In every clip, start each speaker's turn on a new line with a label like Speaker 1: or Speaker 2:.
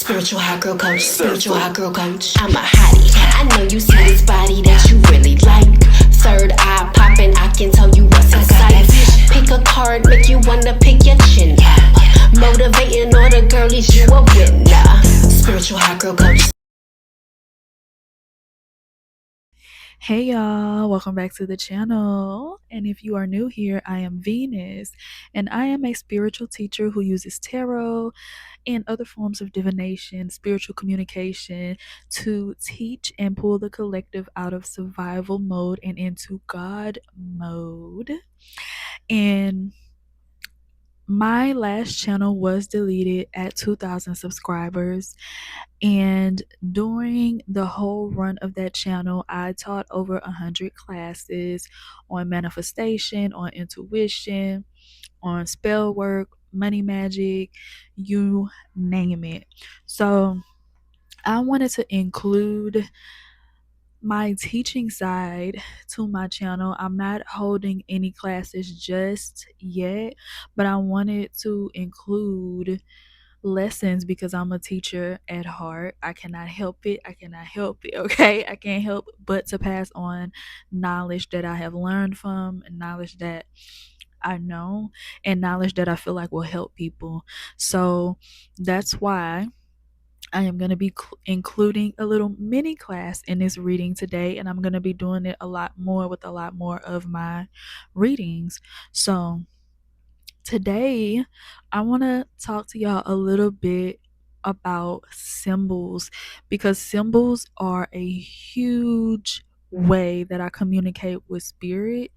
Speaker 1: Spiritual hot girl coach, spiritual hot girl coach. I'm a hottie. I know you see this body that you really like. Third eye popping, I can tell you what's in sight. Pick a card, make you wanna pick your chin up. Motivating all the girlies, you a winner. Spiritual hot girl coach.
Speaker 2: Hey y'all, welcome back to the channel. And if you are new here, I am Venus, and I am a spiritual teacher who uses tarot and other forms of divination, spiritual communication to teach and pull the collective out of survival mode and into God mode. And my last channel was deleted at 2,000 subscribers, and during the whole run of that channel, I taught over 100 classes on manifestation, on intuition, on spell work, money magic, you name it. So I wanted to include my teaching side to my channel. I'm not holding any classes just yet, but I wanted to include lessons because I'm a teacher at heart. I cannot help it. Okay? I can't help but to pass on knowledge that I have learned from, and knowledge that I know, and knowledge that I feel like will help people. So that's why I am going to be including a little mini class in this reading today, and I'm going to be doing it a lot more with a lot more of my readings. So today, I want to talk to y'all a little bit about symbols, because symbols are a huge way that I communicate with spirit.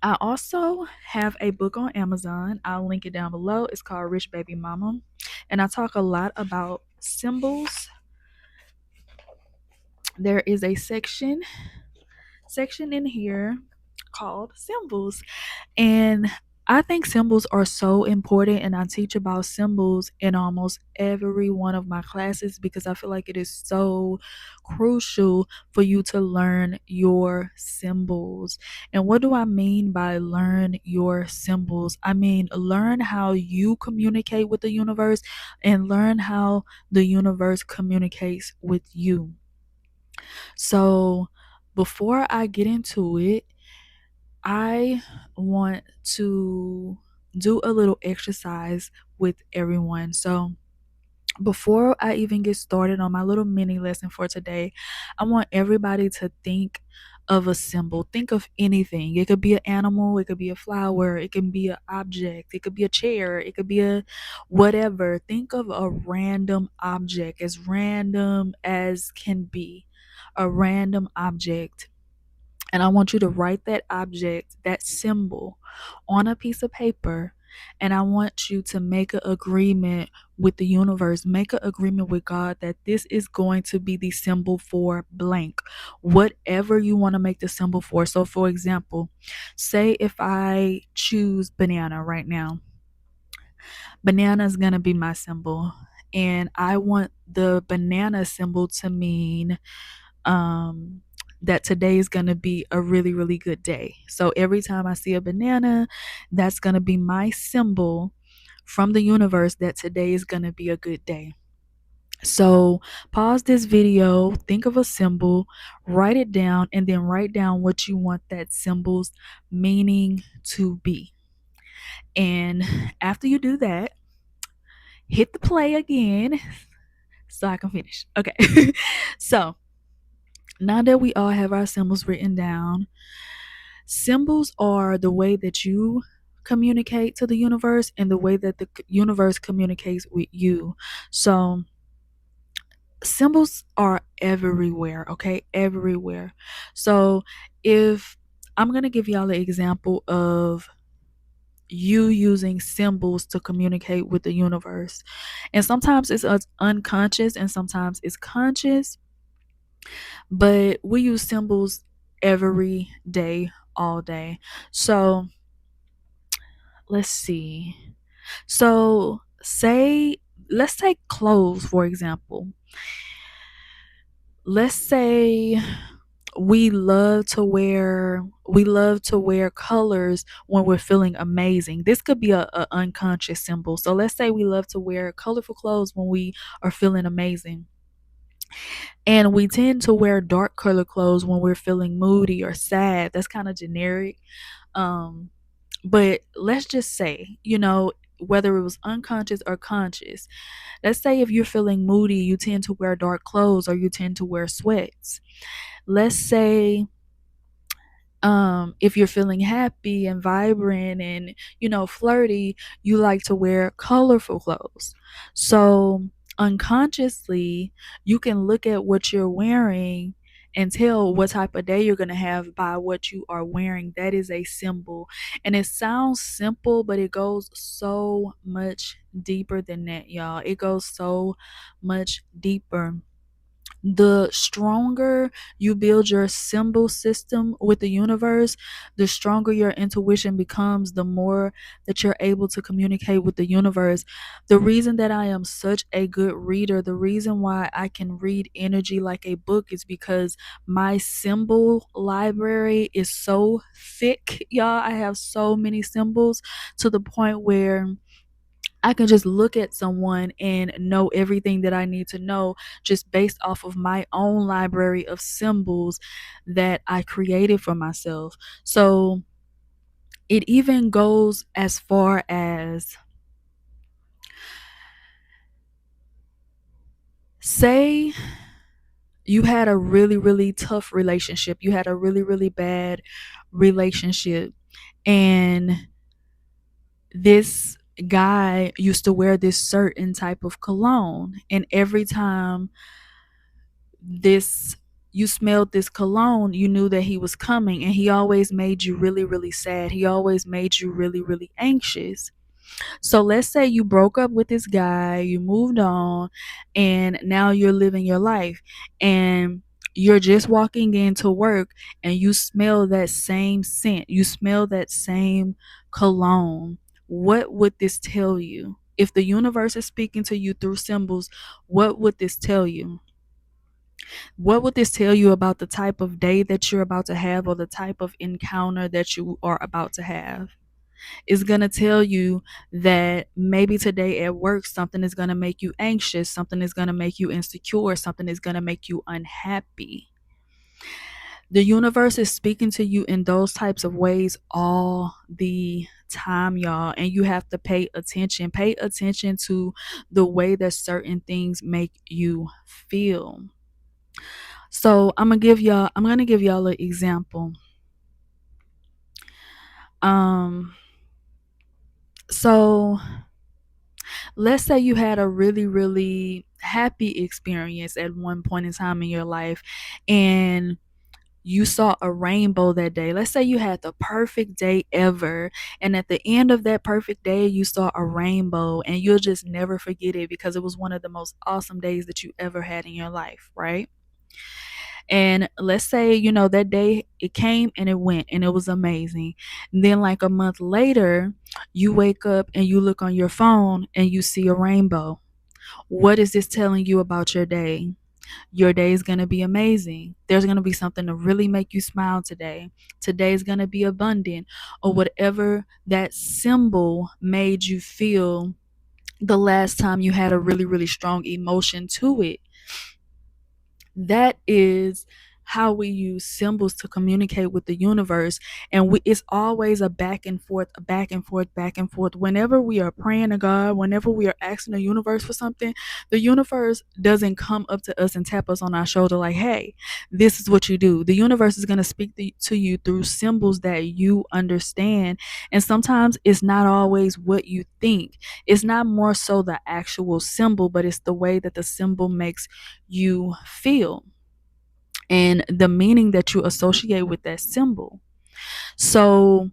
Speaker 2: I also have a book on Amazon. I'll link it down below. It's called Rich Baby Mama, and I talk a lot about symbols. There is a section in here called symbols, and I think symbols are so important, and I teach about symbols in almost every one of my classes because I feel like it is so crucial for you to learn your symbols. And what do I mean by learn your symbols? I mean learn how you communicate with the universe and learn how the universe communicates with you. So before I get into it, I want to do a little exercise with everyone. So before I even get started on my little mini lesson for today, I want everybody to think of a symbol. Think of anything. It could be an animal, it could be a flower, it can be an object, it could be a chair, it could be a whatever. Think of a random object, as random as can be. A random object, and I want you to write that object, that symbol, on a piece of paper. And I want you to make an agreement with the universe, make an agreement with God that this is going to be the symbol for blank, whatever you want to make the symbol for. So, for example, say if I choose banana right now, banana is going to be my symbol. And I want the banana symbol to mean um that today is going to be a really, really good day. So every time I see a banana, that's going to be my symbol from the universe that today is going to be a good day. So pause this video, think of a symbol, write it down, and then write down what you want that symbol's meaning to be. And after you do that, hit the play again so I can finish. Okay. So now that we all have our symbols written down, symbols are the way that you communicate to the universe and the way that the universe communicates with you. So symbols are everywhere, okay? Everywhere. So if I'm going to give y'all an example of you using symbols to communicate with the universe. And sometimes it's unconscious and sometimes it's conscious, but we use symbols every day, all day. So let's see. So let's take clothes for example. Let's say we love to wear colors when we're feeling amazing. This could be a unconscious symbol. So let's say we love to wear colorful clothes when we are feeling amazing, and we tend to wear dark color clothes when we're feeling moody or sad. That's kind of generic. um but let's just say, whether it was unconscious or conscious, let's say if you're feeling moody, you tend to wear dark clothes or you tend to wear sweats. Let's say if you're feeling happy and vibrant and flirty, you like to wear colorful clothes. So unconsciously, you can look at what you're wearing and tell what type of day you're going to have by what you are wearing. That is a symbol. And it sounds simple, but it goes so much deeper than that, y'all. It goes so much deeper. The stronger you build your symbol system with the universe, the stronger your intuition becomes, the more that you're able to communicate with the universe. The reason that I am such a good reader, the reason why I can read energy like a book, is because my symbol library is so thick, y'all. I have so many symbols to the point where I can just look at someone and know everything that I need to know just based off of my own library of symbols that I created for myself. So it even goes as far as, say you had a really, really tough relationship, you had a really, really bad relationship, and this guy used to wear this certain type of cologne, and every time this you smelled this cologne, you knew that he was coming, and he always made you really, really sad. He always made you really, really anxious. So let's say you broke up with this guy, you moved on, and now you're living your life, and you're just walking into work and you smell that same scent, you smell that same cologne. What would this tell you? If the universe is speaking to you through symbols, what would this tell you? What would this tell you about the type of day that you're about to have, or the type of encounter that you are about to have? It's going to tell you that maybe today at work, something is going to make you anxious, something is going to make you insecure, something is going to make you unhappy. The universe is speaking to you in those types of ways all the time, y'all, and you have to pay attention. Pay attention to the way that certain things make you feel. So I'm gonna give y'all an example. Um so let's say you had a really, really happy experience at one point in time in your life, and you saw a rainbow that day. Let's say you had the perfect day ever, and at the end of that perfect day, you saw a rainbow, and you'll just never forget it because it was one of the most awesome days that you ever had in your life, right? And let's say, that day it came and it went and it was amazing. And then, like a month later, you wake up and you look on your phone and you see a rainbow. What is this telling you about your day? Your day is going to be amazing. There's going to be something to really make you smile today. Today is going to be abundant, or whatever that symbol made you feel the last time you had a really, really strong emotion to it. That is how we use symbols to communicate with the universe. And it's always a back and forth, a back and forth, back and forth. Whenever we are praying to God, whenever we are asking the universe for something, the universe doesn't come up to us and tap us on our shoulder like, hey, this is what you do. The universe is going to speak to you through symbols that you understand. And sometimes it's not always what you think. It's not more so the actual symbol, but it's the way that the symbol makes you feel and the meaning that you associate with that symbol. So,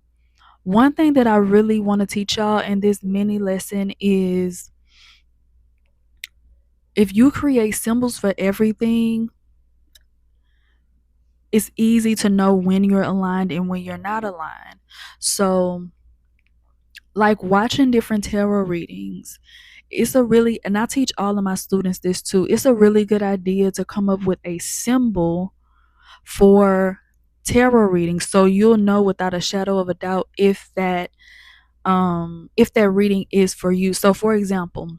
Speaker 2: one thing that I really want to teach y'all in this mini lesson is, if you create symbols for everything, it's easy to know when you're aligned and when you're not aligned. So, like watching different tarot readings, and I teach all of my students this too, it's a really good idea to come up with a symbol for tarot readings, so you'll know without a shadow of a doubt if that reading is for you. So for example,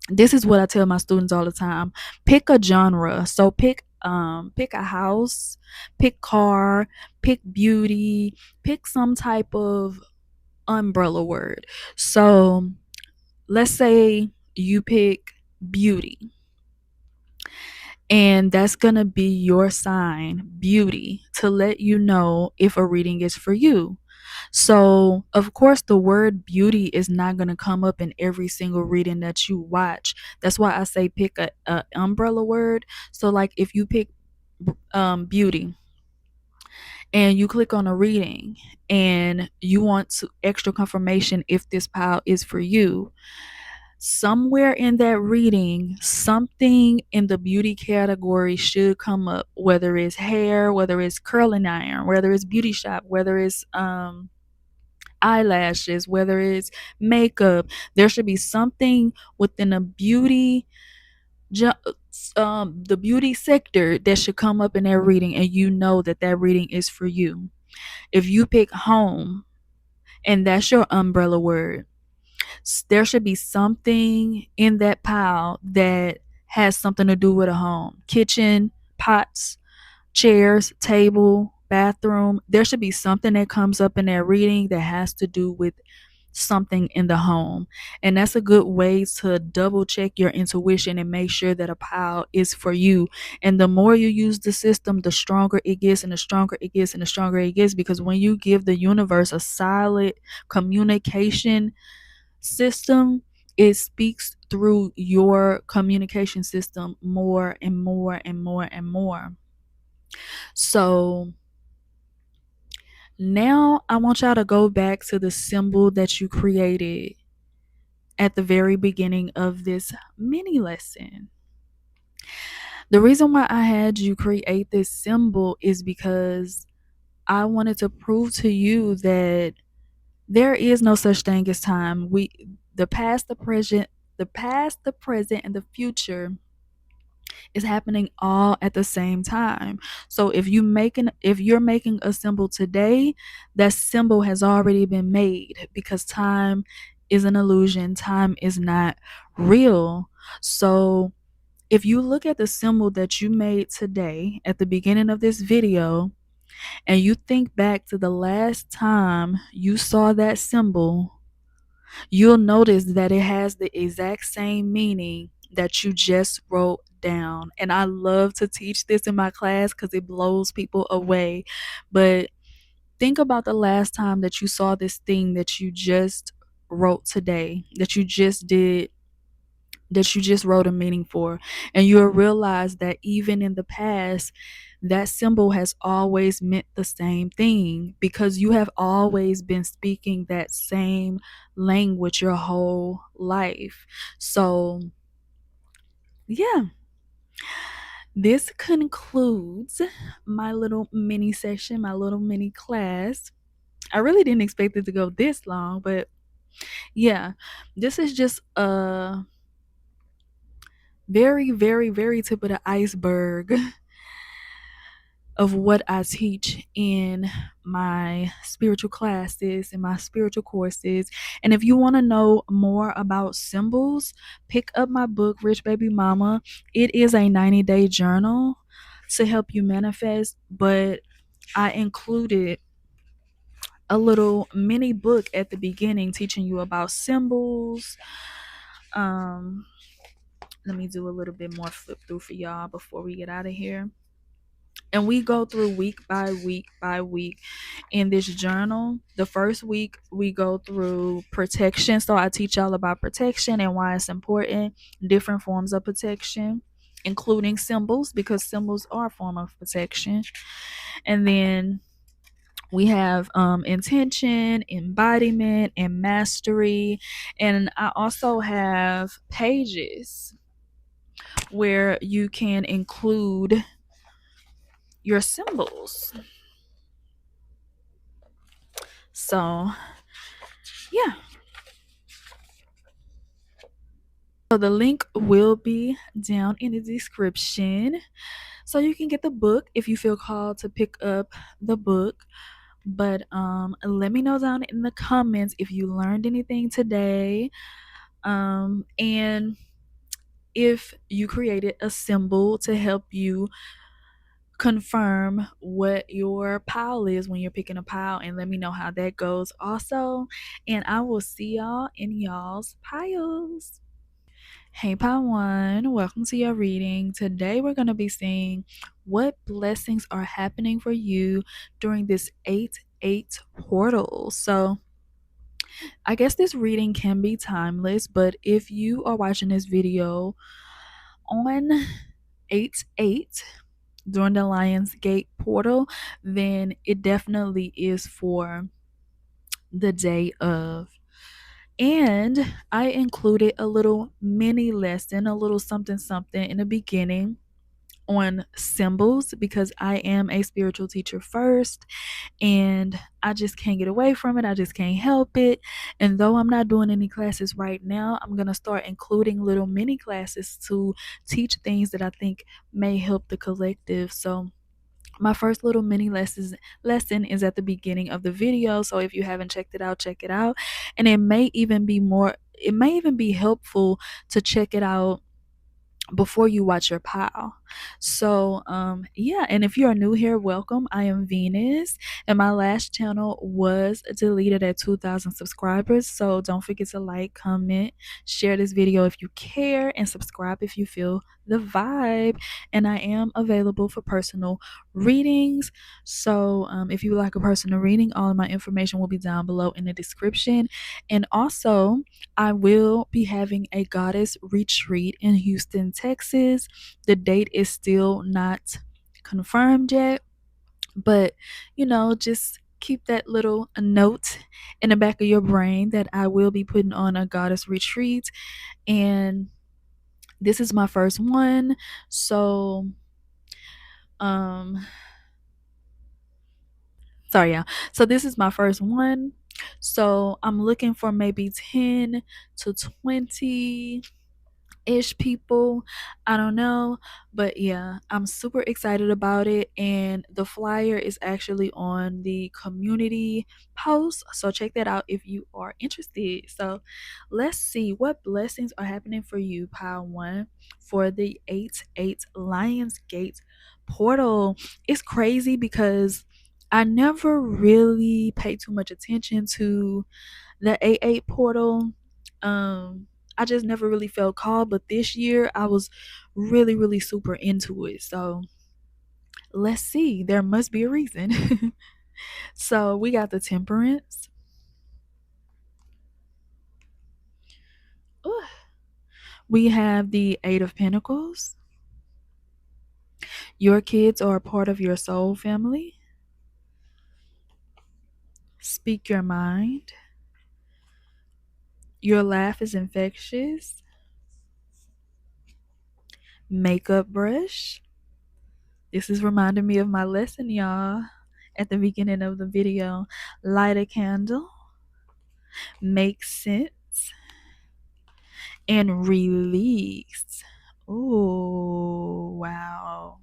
Speaker 2: this is what I tell my students all the time. Pick a genre. So pick a house, pick car, pick beauty, pick some type of umbrella word. So let's say you pick beauty, and that's going to be your sign, beauty, to let you know if a reading is for you. So, of course, the word beauty is not going to come up in every single reading that you watch. That's why I say pick a umbrella word. So, like if you pick beauty and you click on a reading and you want extra confirmation if this pile is for you, somewhere in that reading, something in the beauty category should come up, whether it's hair, whether it's curling iron, whether it's beauty shop, whether it's eyelashes, whether it's makeup. There should be something within the beauty sector that should come up in that reading, and you know that that reading is for you. If you pick home and that's your umbrella word, there should be something in that pile that has something to do with a home, kitchen, pots, chairs, table, bathroom. There should be something that comes up in that reading that has to do with something in the home. And that's a good way to double check your intuition and make sure that a pile is for you. And the more you use the system, the stronger it gets, and the stronger it gets, and the stronger it gets, because when you give the universe a solid communication system, it speaks through your communication system more and more and more and more. So now I want y'all to go back to the symbol that you created at the very beginning of this mini lesson. The reason why I had you create this symbol is because I wanted to prove to you that there is no such thing as time. The past, the present, and the future is happening all at the same time. So if you're making a symbol today, that symbol has already been made, because time is an illusion. Time is not real. So if you look at the symbol that you made today at the beginning of this video, and you think back to the last time you saw that symbol, you'll notice that it has the exact same meaning that you just wrote down. And I love to teach this in my class because it blows people away. But think about the last time that you saw this thing that you just wrote today, that you just did, that you just wrote a meaning for, and you'll realize that even in the past, that symbol has always meant the same thing, because you have always been speaking that same language your whole life. So yeah, this concludes my little mini session, my little mini class. I really didn't expect it to go this long, but yeah, this is just a very, very, very tip of the iceberg of what I teach in my spiritual classes, in my spiritual courses. And if you want to know more about symbols, pick up my book, Rich Baby Mama. It is a 90-day journal to help you manifest, but I included a little mini book at the beginning teaching you about symbols. Let me do a little bit more flip through for y'all before we get out of here. And we go through week by week by week in this journal. The first week we go through protection. So I teach y'all about protection and why it's important, different forms of protection, including symbols, because symbols are a form of protection. And then we have intention, embodiment, and mastery. And I also have pages where you can include your symbols. So yeah, so the link will be down in the description. So you can get the book if you feel called to pick up the book. But let me know down in the comments if you learned anything today. And if you created a symbol to help you confirm what your pile is when you're picking a pile, and let me know how that goes also. And I will see y'all in y'all's piles. Hey pile one, welcome to your reading. Today we're going to be seeing what blessings are happening for you during this 8/8 portal. So I guess this reading can be timeless, but if you are watching this video on 8/8 during the Lionsgate portal, then it definitely is for the day of. And I included a little mini lesson, a little something something in the beginning on symbols because I am a spiritual teacher first and I just can't get away from it. I just can't help it. And though I'm not doing any classes right now, I'm going to start including little mini classes to teach things that I think may help the collective. So my first little mini lesson is at the beginning of the video. So if you haven't checked it out, check it out. And it may even be helpful to check it out before you watch your pile. So yeah, and if you are new here, welcome. I am Venus, and my last channel was deleted at 2,000 subscribers. So don't forget to like, comment, share this video if you care, and subscribe if you feel the vibe. And I am available for personal readings. So if you would like a personal reading, all of my information will be down below in the description. And also I will be having a goddess retreat in Houston, Texas. The date is still not confirmed yet, but just keep that little note in the back of your brain that I will be putting on a goddess retreat, and this is my first one. So sorry, yeah. So this is my first one. So I'm looking for maybe 10 to 20 ish people. I don't know, but yeah, I'm super excited about it, and the flyer is actually on the community post, so check that out if you are interested. So let's see what blessings are happening for you, pile one, for the 8/8 Lionsgate portal. It's crazy because I never really paid too much attention to the 8/8 portal. I just never really felt called, but this year I was really, really super into it. So let's see. There must be a reason. So we got the Temperance. Ooh. We have the Eight of Pentacles. Your kids are a part of your soul family. Speak your mind. Your laugh is infectious. Makeup brush. This is reminding me of my lesson, y'all, at the beginning of the video. Light a candle. Make sense. And release. Oh, wow.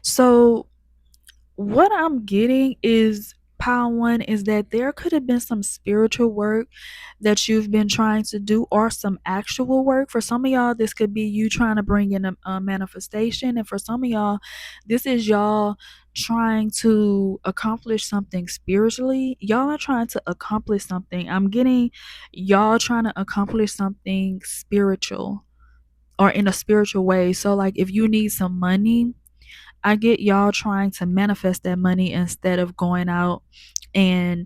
Speaker 2: So what I'm getting is, pile one, is that there could have been some spiritual work that you've been trying to do, or some actual work. For some of y'all, this could be you trying to bring in a manifestation, and for some of y'all, this is y'all trying to accomplish something spiritually. Y'all are trying to accomplish something. I'm getting y'all trying to accomplish something spiritual, or in a spiritual way. So like if you need some money, I get y'all trying to manifest that money instead of going out and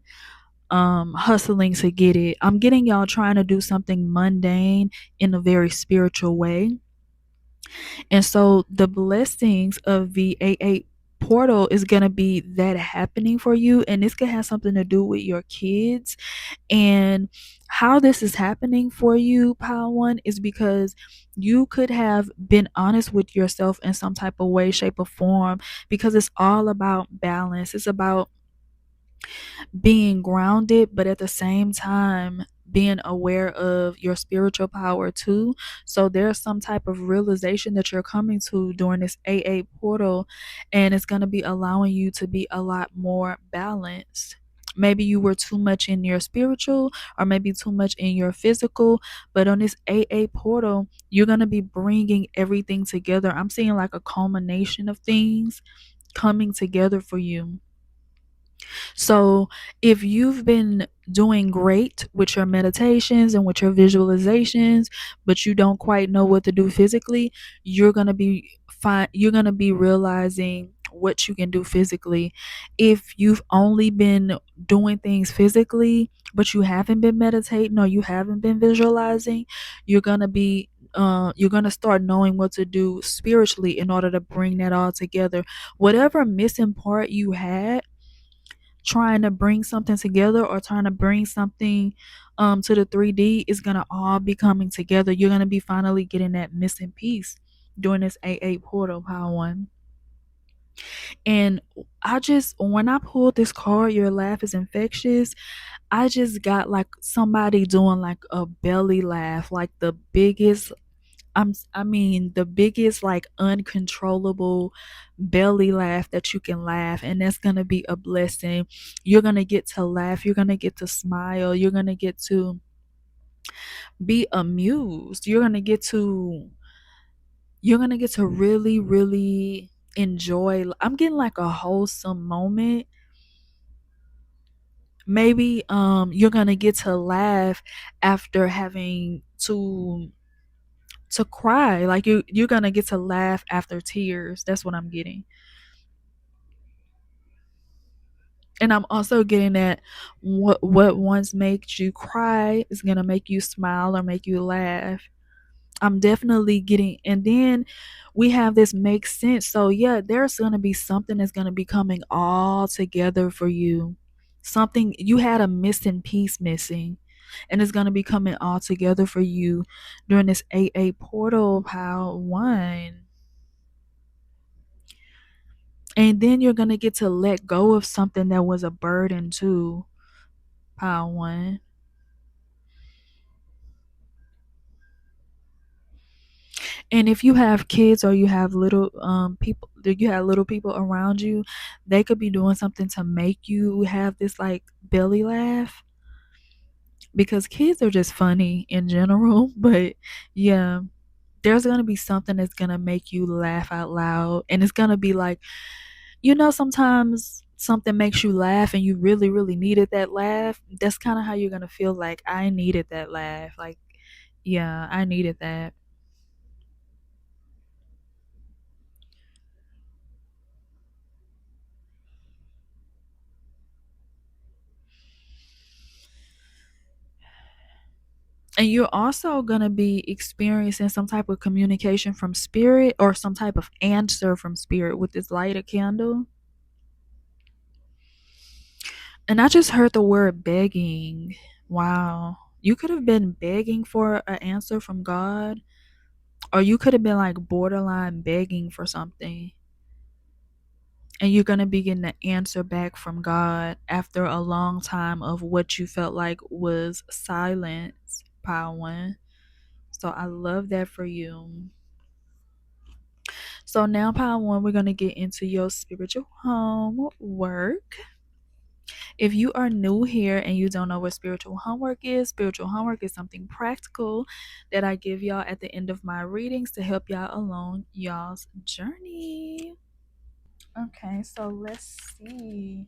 Speaker 2: hustling to get it. I'm getting y'all trying to do something mundane in a very spiritual way. And so the blessings of the 8/8 portal is going to be that happening for you, and this could have something to do with your kids. And how this is happening for you, pile one, is because you could have been honest with yourself in some type of way, shape, or form, because it's all about balance. It's about being grounded, but at the same time being aware of your spiritual power too. So there's some type of realization that you're coming to during this AA portal, and it's going to be allowing you to be a lot more balanced. Maybe you were too much in your spiritual, or maybe too much in your physical, but on this AA portal, you're going to be bringing everything together. I'm seeing like a culmination of things coming together for you. So, if you've been doing great with your meditations and with your visualizations, but you don't quite know what to do physically, you're going to be fine. You're going to be realizing what you can do physically. If you've only been doing things physically, but you haven't been meditating or you haven't been visualizing, you're gonna start knowing what to do spiritually in order to bring that all together. Whatever missing part you had trying to bring something together, or trying to bring something to the 3D, is going to all be coming together. You're going to be finally getting that missing piece during this AA portal, Power One. And when I pulled this card, Your Laugh is Infectious, I just got like somebody doing like a belly laugh, like the biggest, I mean, the biggest, like, uncontrollable belly laugh that you can laugh, and that's gonna be a blessing. You're gonna get to laugh. You're gonna get to smile. You're gonna get to be amused. You're gonna get to really, really enjoy. I'm getting like a wholesome moment. Maybe you're gonna get to laugh after having to cry. Like you're gonna get to laugh after tears. That's what I'm getting. And I'm also getting that what once makes you cry is gonna make you smile or make you laugh. I'm definitely getting, and then we have this makes sense. So yeah, there's gonna be something that's gonna be coming all together for you. Something you had a missing piece missing, and it's gonna be coming all together for you during this AA portal, Power One. And then you're gonna get to let go of something that was a burden too, Power One. And if you have kids, or you have little people, you have little people around you, they could be doing something to make you have this like belly laugh, because kids are just funny in general. But yeah, there's gonna be something that's gonna make you laugh out loud, and it's gonna be like, sometimes something makes you laugh and you really, really needed that laugh. That's kind of how you're gonna feel. Like, I needed that laugh. Like, yeah, I needed that. And you're also going to be experiencing some type of communication from spirit, or some type of answer from spirit with this lighted candle. And I just heard the word begging. Wow. You could have been begging for an answer from God, or you could have been like borderline begging for something. And you're going to be getting an answer back from God after a long time of what you felt like was silence, Power One. So I love that for you. So now, Power One, we're going to get into your spiritual homework. If you are new here and you don't know what spiritual homework is something practical that I give y'all at the end of my readings to help y'all along y'all's journey. Okay, so let's see.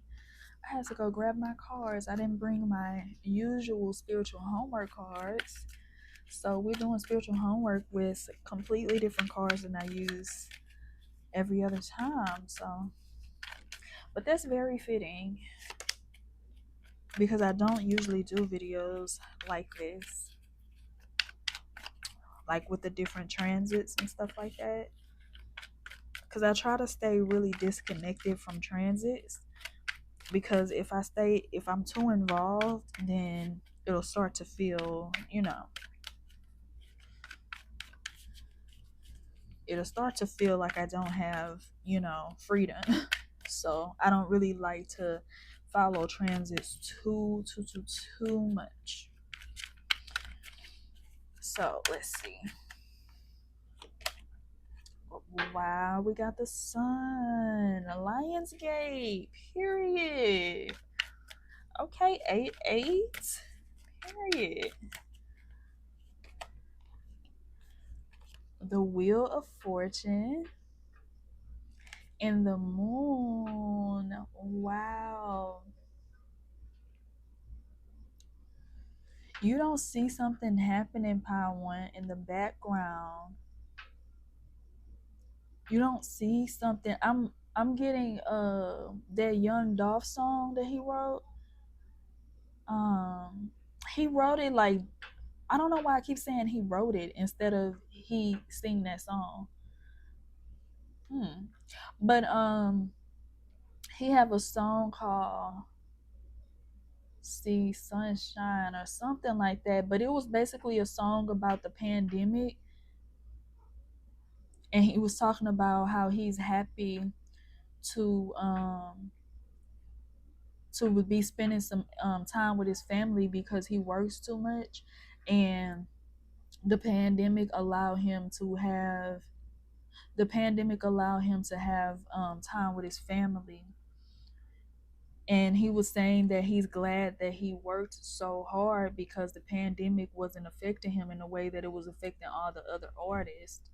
Speaker 2: I had to go grab my cards. I didn't bring my usual spiritual homework cards. So we're doing spiritual homework with completely different cards than I use every other time. So, but that's very fitting, because I don't usually do videos like this, like with the different transits and stuff like that, because I try to stay really disconnected from transits. Because if I'm too involved, then it'll start to feel, like I don't have, freedom. So I don't really like to follow transits too much. So let's see. Wow, we got the sun. Lionsgate. Period. Okay, 8-8. Period. The Wheel of Fortune and the Moon. Wow. You don't see something happening, Power One, in the background. You don't see something. I'm getting that Young Dolph song that he wrote. He wrote it like, I don't know why I keep saying he wrote it instead of he sing that song. But he have a song called See Sunshine or something like that, but it was basically a song about the pandemic, and he was talking about how he's happy to be spending some time with his family because he works too much, and the pandemic allowed him to have time with his family. And he was saying that he's glad that he worked so hard because the pandemic wasn't affecting him in the way that it was affecting all the other artists.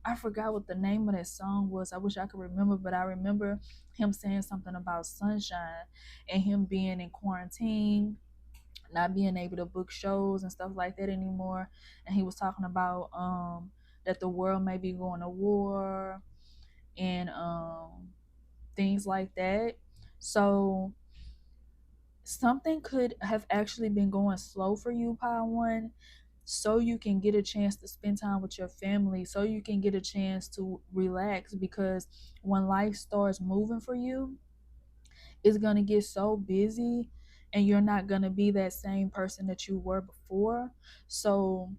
Speaker 2: I forgot what the name of that song was. I wish I could remember, but I remember him saying something about sunshine and him being in quarantine, not being able to book shows and stuff like that anymore. And he was talking about that the world may be going to war and things like that. So something could have actually been going slow for you, Power One, so you can get a chance to spend time with your family, so you can get a chance to relax, because when life starts moving for you, it's going to get so busy and you're not going to be that same person that you were before. So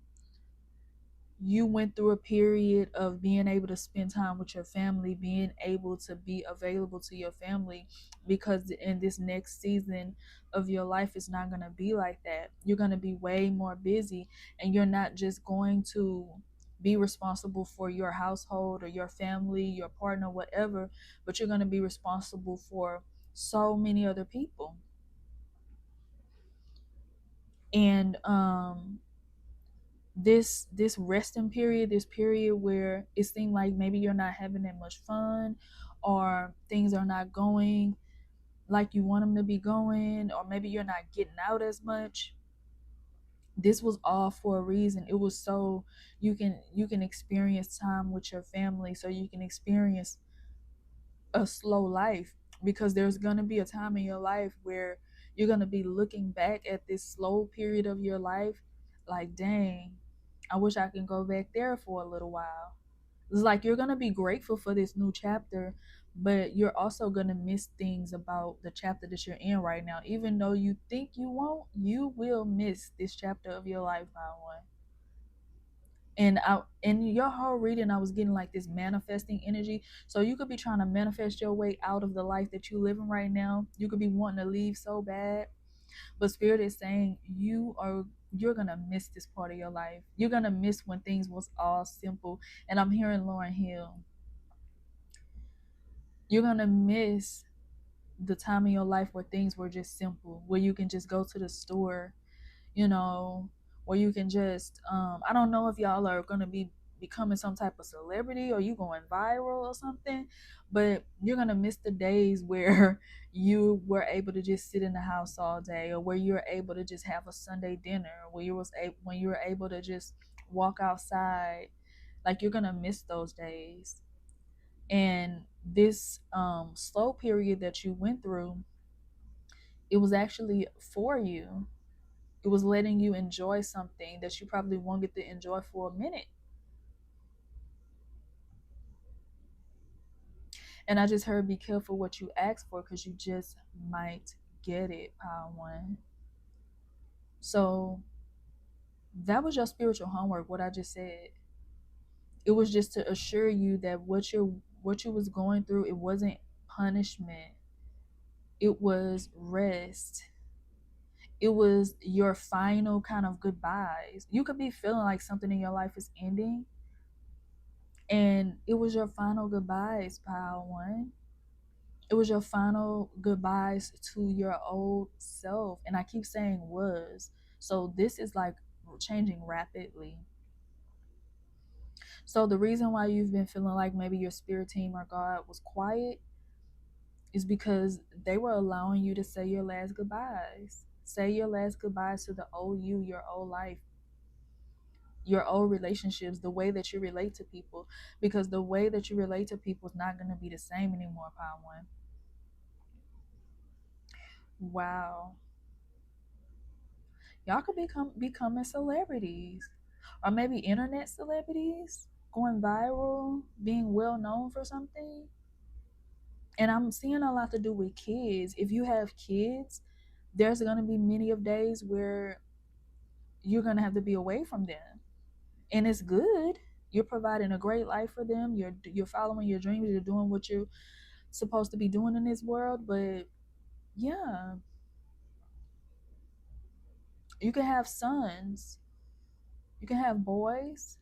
Speaker 2: you went through a period of being able to spend time with your family, being able to be available to your family, because in this next season of your life, it's not going to be like that. You're going to be way more busy, and you're not just going to be responsible for your household or your family, your partner, whatever, but you're going to be responsible for so many other people. And this resting period, this period where it seemed like maybe you're not having that much fun, or things are not going like you want them to be going, or maybe you're not getting out as much, this was all for a reason. It was so you can experience time with your family, so you can experience a slow life, because there's going to be a time in your life where you're going to be looking back at this slow period of your life like, dang, I wish I can go back there for a little while. It's like you're going to be grateful for this new chapter, but you're also going to miss things about the chapter that you're in right now. Even though you think you won't, you will miss this chapter of your life by one. And in your whole reading, I was getting like this manifesting energy. So you could be trying to manifest your way out of the life that you're living right now. You could be wanting to leave so bad, but Spirit is saying you're gonna miss this part of your life. You're gonna miss when things was all simple. And I'm hearing Lauryn Hill. You're gonna miss the time in your life where things were just simple, where you can just go to the store, you know, where you can just I don't know if y'all are gonna be becoming some type of celebrity or you going viral or something, but you're gonna miss the days where you were able to just sit in the house all day, or where you're able to just have a Sunday dinner, where when you were able to just walk outside. Like, you're gonna miss those days. And this slow period that you went through, it was actually for you. It was letting you enjoy something that you probably won't get to enjoy for a minute. And I just heard, be careful what you ask for, because you just might get it, Power One. So that was your spiritual homework, what I just said. It was just to assure you that what you was going through, it wasn't punishment. It was rest. it was your final kind of goodbyes. You could be feeling like something in your life is ending, and it was your final goodbyes, pile one. It was your final goodbyes to your old self. And I keep saying was. So this is like changing rapidly. So the reason why you've been feeling like maybe your spirit team or God was quiet is because they were allowing you to say your last goodbyes. Say your last goodbyes to the old you, your old life, your old relationships, the way that you relate to people. Because the way that you relate to people is not going to be the same anymore, Power One. Wow. Y'all could becoming celebrities, or maybe internet celebrities, going viral, being well known for something. And I'm seeing a lot to do with kids. If you have kids, there's going to be many of days where you're going to have to be away from them, and it's good. You're providing a great life for them. You're following your dreams. You're doing what you're supposed to be doing in this world. But yeah, you can have sons, you can have boys.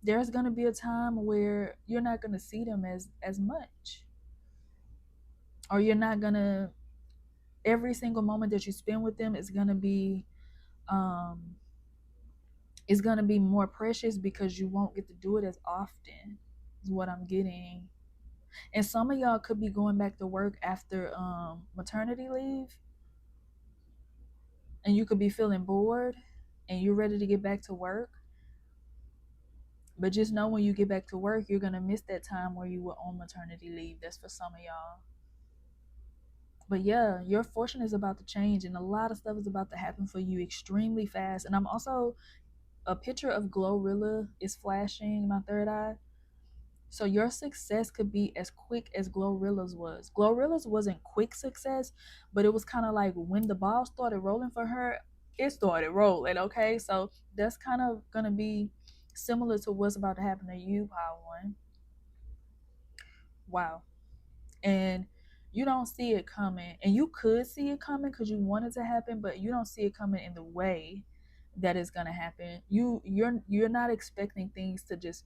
Speaker 2: There's going to be a time where you're not going to see them as much, or you're not going to, every single moment that you spend with them is going to be um is going to be more precious because you won't get to do it as often, is what I'm getting. And some of y'all could be going back to work after maternity leave, and you could be feeling bored and you're ready to get back to work. But just know when you get back to work, you're going to miss that time where you were on maternity leave. That's for some of y'all. But yeah, your fortune is about to change, and a lot of stuff is about to happen for you extremely fast. And I'm also, a picture of Glorilla is flashing in my third eye. So your success could be as quick as Glorilla's was. Glorilla's wasn't quick success, but it was kind of like when the ball started rolling for her, it started rolling. Okay, so that's kind of gonna be similar to what's about to happen to you, Power One. Wow. And you don't see it coming, and you could see it coming because you want it to happen, but you don't see it coming in the way that is going to happen. You're not expecting things to just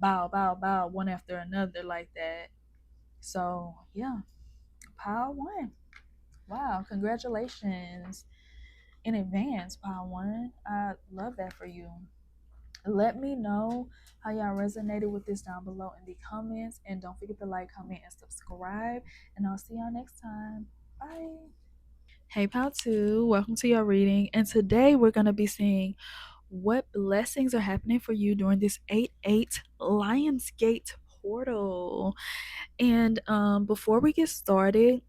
Speaker 2: bow one after another like that. So yeah, Power One. Wow, congratulations in advance, Power One. I love that for you. Let me know how y'all resonated with this down below in the comments. And don't forget to like, comment, and subscribe. And I'll see y'all next time. Bye. Hey, Pal 2. Welcome to your reading. And today we're going to be seeing what blessings are happening for you during this 8/8 Lionsgate portal. And before we get started,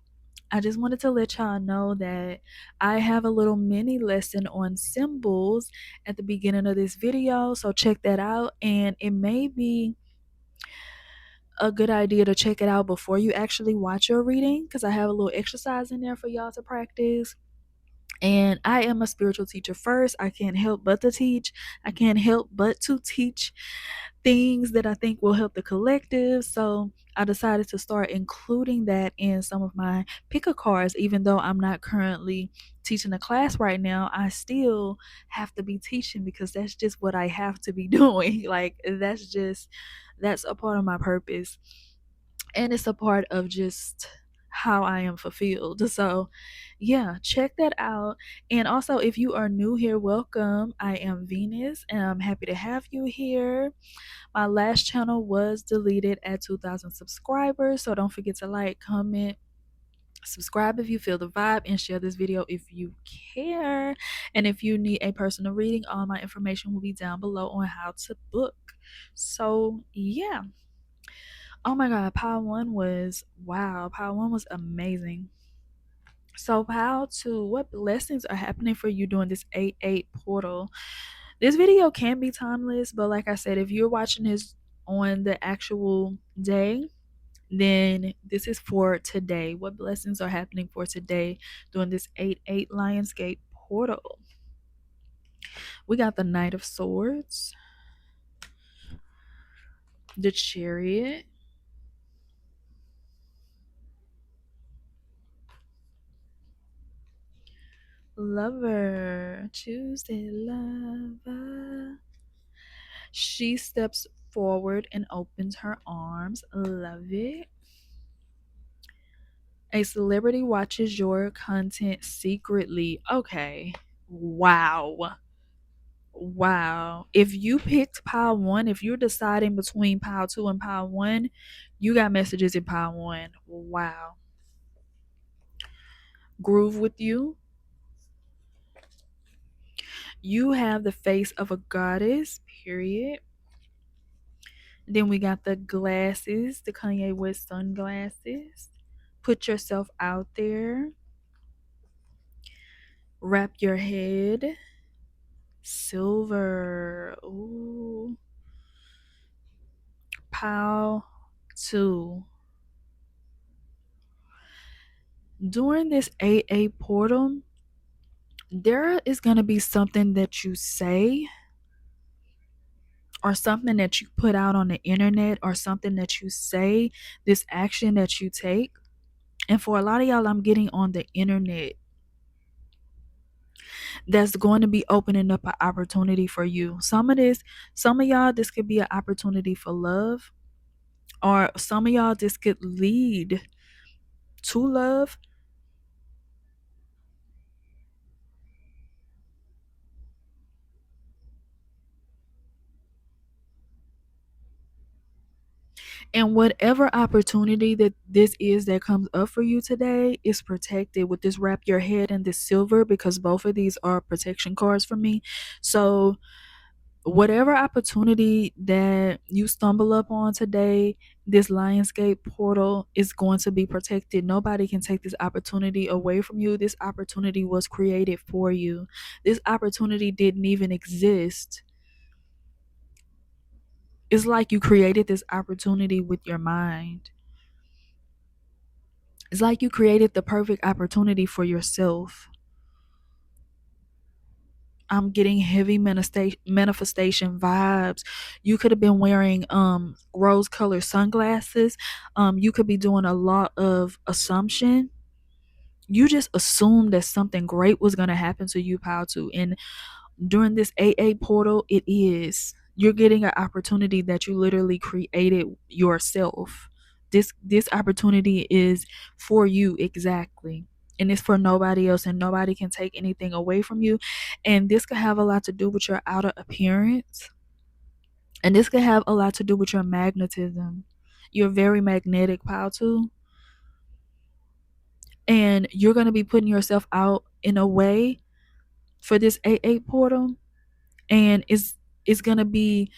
Speaker 2: I just wanted to let y'all know that I have a little mini lesson on symbols at the beginning of this video, so check that out. And it may be a good idea to check it out before you actually watch your reading, because I have a little exercise in there for y'all to practice. And I am a spiritual teacher first. I can't help but to teach. I can't help but to teach things that I think will help the collective. So I decided to start including that in some of my picker cards. Even though I'm not currently teaching a class right now, I still have to be teaching because that's just what I have to be doing. Like that's a part of my purpose. And it's a part of just how I am fulfilled. So yeah, check that out. And also, if you are new here, welcome. I am Venus and I'm happy to have you here. My last channel was deleted at 2,000 subscribers, so don't forget to like, comment, subscribe if you feel the vibe, and share this video if you care. And if you need a personal reading, all my information will be down below on how to book. So yeah. Oh my god, Pile 1 was wow. Pile 1 was amazing. So Pile 2, what blessings are happening for you during this 8/8 portal? This video can be timeless, but like I said, if you're watching this on the actual day, then this is for today. What blessings are happening for today during this 8/8 Lionsgate portal? We got the Knight of Swords, the Chariot, Lover. Tuesday lover. She steps forward and opens her arms. Love it. A celebrity watches your content secretly. Okay. Wow. Wow. If you picked pile one, if you're deciding between pile two and pile one, you got messages in pile one. Wow. Groove with you. You have the face of a goddess, period. Then we got the glasses, the Kanye West sunglasses. Put yourself out there. Wrap your head. Silver. Ooh. Pile two. During this AA portal, there is going to be something that you say or something that you put out on the internet or something that you say, this action that you take. And for a lot of y'all, I'm getting on the internet. That's going to be opening up an opportunity for you. Some of y'all, this could be an opportunity for love. Or some of y'all, this could lead to love. And whatever opportunity that this is that comes up for you today is protected with this wrap your head and this silver, because both of these are protection cards for me. So whatever opportunity that you stumble up on today, this Lionsgate portal is going to be protected. Nobody can take this opportunity away from you. This opportunity was created for you. This opportunity didn't even exist. It's like you created this opportunity with your mind. It's like you created the perfect opportunity for yourself. I'm getting heavy manifestation vibes. You could have been wearing rose colored sunglasses. You could be doing a lot of assumption. You just assumed that something great was gonna happen to you, pal, too. And during this AA portal, it is. You're getting an opportunity that you literally created yourself. This opportunity is for you exactly. And it's for nobody else, and nobody can take anything away from you. And this could have a lot to do with your outer appearance. And this could have a lot to do with your magnetism. You're very magnetic, pal, too. And you're going to be putting yourself out in a way for this AA portal, and it's going to be,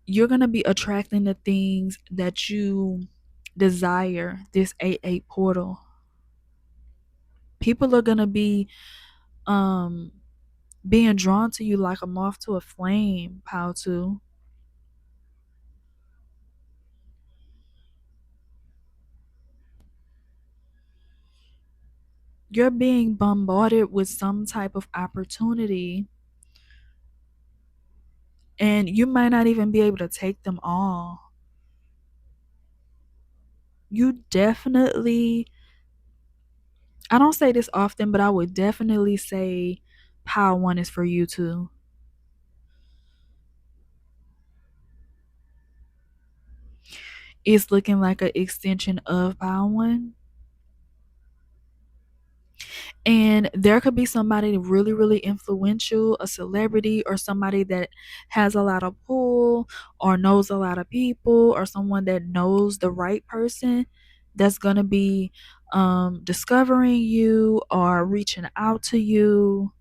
Speaker 2: you're going to be attracting the things that you desire. This AA portal, people are going to be being drawn to you like a moth to a flame, pal, too. You're being bombarded with some type of opportunity, and you might not even be able to take them all. You definitely, I don't say this often, but I would definitely say Power One is for you too. It's looking like an extension of Power One. And there could be somebody really, really influential, a celebrity, or somebody that has a lot of pull or knows a lot of people, or someone that knows the right person that's going to be discovering you or reaching out to you.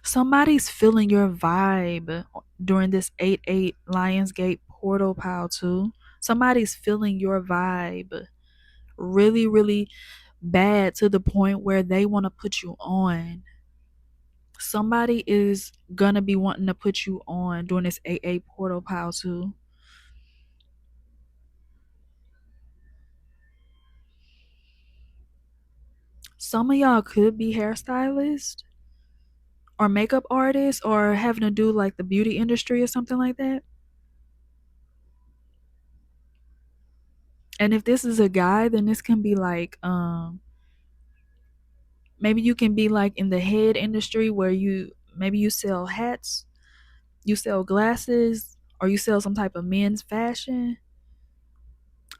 Speaker 2: Somebody's feeling your vibe during this 8-8 Lionsgate portal pile too. Somebody's feeling your vibe really, really bad, to the point where they want to put you on. Somebody is gonna be wanting to put you on during this AA portal pile too. Some of y'all could be hairstylists or makeup artists or having to do like the beauty industry or something like that. And if this is a guy, then this can be like Maybe you can be like in the head industry where you sell hats, you sell glasses, or you sell some type of men's fashion.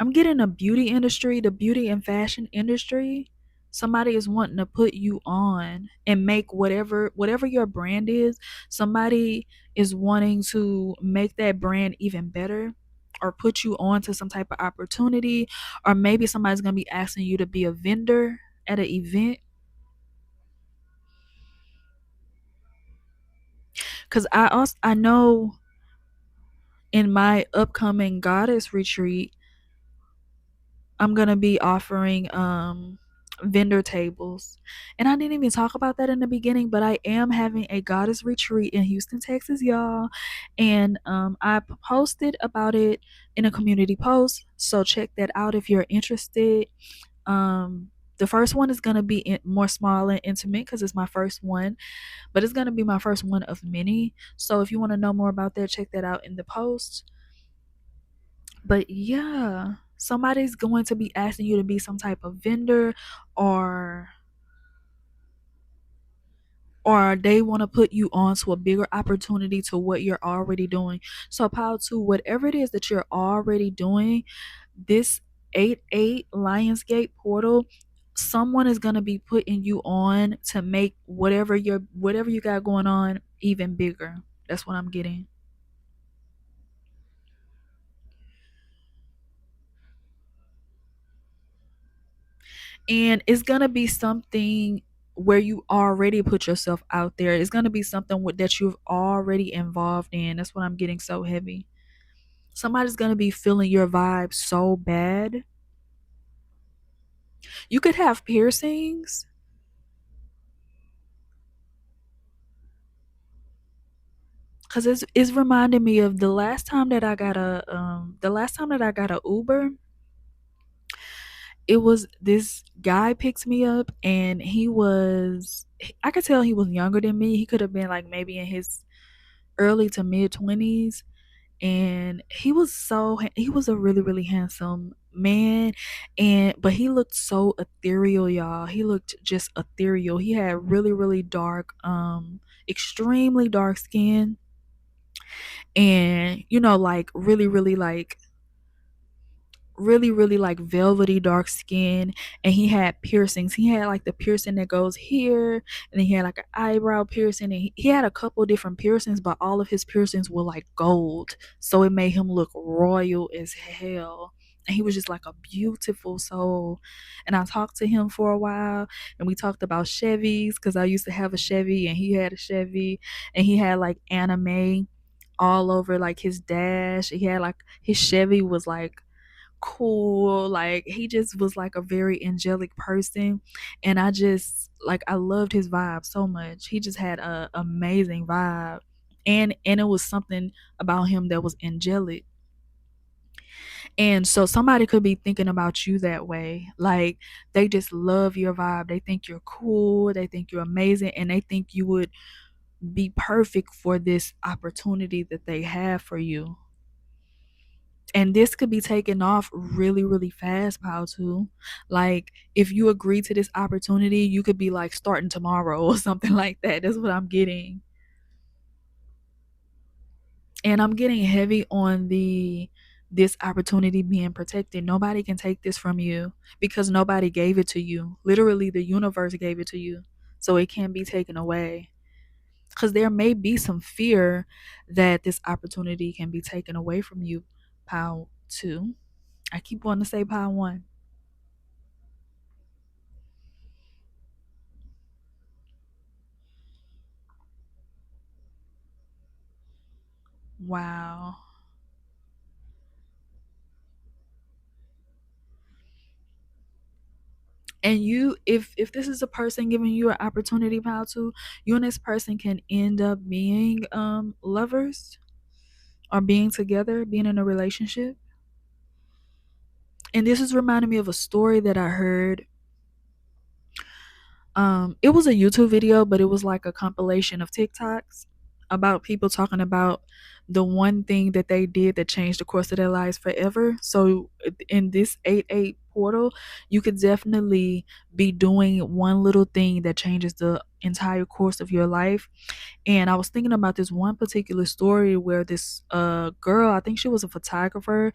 Speaker 2: I'm getting a beauty industry, the beauty and fashion industry. Somebody is wanting to put you on and make whatever your brand is. Somebody is wanting to make that brand even better or put you on to some type of opportunity, or maybe somebody's going to be asking you to be a vendor at an event. Cuz I know in my upcoming goddess retreat, I'm gonna be offering vendor tables. And I didn't even talk about that in the beginning, but I am having a goddess retreat in Houston, Texas, y'all. And I posted about it in a community post. So check that out if you're interested. The first one is gonna be more small and intimate because it's my first one, but it's gonna be my first one of many. So if you want to know more about that, check that out in the post. But yeah, somebody's going to be asking you to be some type of vendor, or they want to put you on to a bigger opportunity to what you're already doing. So power to whatever it is that you're already doing, this 8-8 Lionsgate portal, someone is going to be putting you on to make whatever you got going on even bigger. That's what I'm getting. And it's gonna be something where you already put yourself out there. It's gonna be something that you've already involved in. That's what I'm getting so heavy. Somebody's gonna be feeling your vibe so bad. You could have piercings, because it's reminding me of the last time that I got a Uber. It was this guy picked me up, and I could tell he was younger than me. He could have been like maybe in his early to mid 20s, and he was a really really handsome man, and but he looked so ethereal, y'all. He looked just ethereal. He had really really dark, extremely dark skin, and like really like velvety dark skin. And he had piercings. He had like the piercing that goes here, and then he had like an eyebrow piercing, and he had a couple different piercings, but all of his piercings were like gold, so it made him look royal as hell. And he was just like a beautiful soul. And I talked to him for a while, and we talked about Chevys, because I used to have a Chevy and he had a Chevy. And he had like anime all over like his dash. He had like his Chevy was like cool. Like he just was like a very angelic person. And I loved his vibe so much. He just had a amazing vibe. And it was something about him that was angelic. And so somebody could be thinking about you that way. Like they just love your vibe. They think you're cool. They think you're amazing. And they think you would be perfect for this opportunity that they have for you. And this could be taken off really really fast, Pal, too. Like if you agree to this opportunity, you could be like starting tomorrow or something like that. That's what I'm getting. And I'm getting heavy on this opportunity being protected. Nobody can take this from you because nobody gave it to you. Literally the universe gave it to you, so it can't be taken away. Because there may be some fear that this opportunity can be taken away from you, Pal 2. I keep wanting to say Pal 1. Wow. And if this is a person giving you an opportunity, Pal 2, you and this person can end up being lovers, or being together, being in a relationship. And this is reminding me of a story that I heard. It was a YouTube video, but it was like a compilation of TikToks. about people talking about the one thing that they did that changed the course of their lives forever. So in this 8-8 portal, you could definitely be doing one little thing that changes the entire course of your life. And I was thinking about this one particular story where this girl, I think she was a photographer,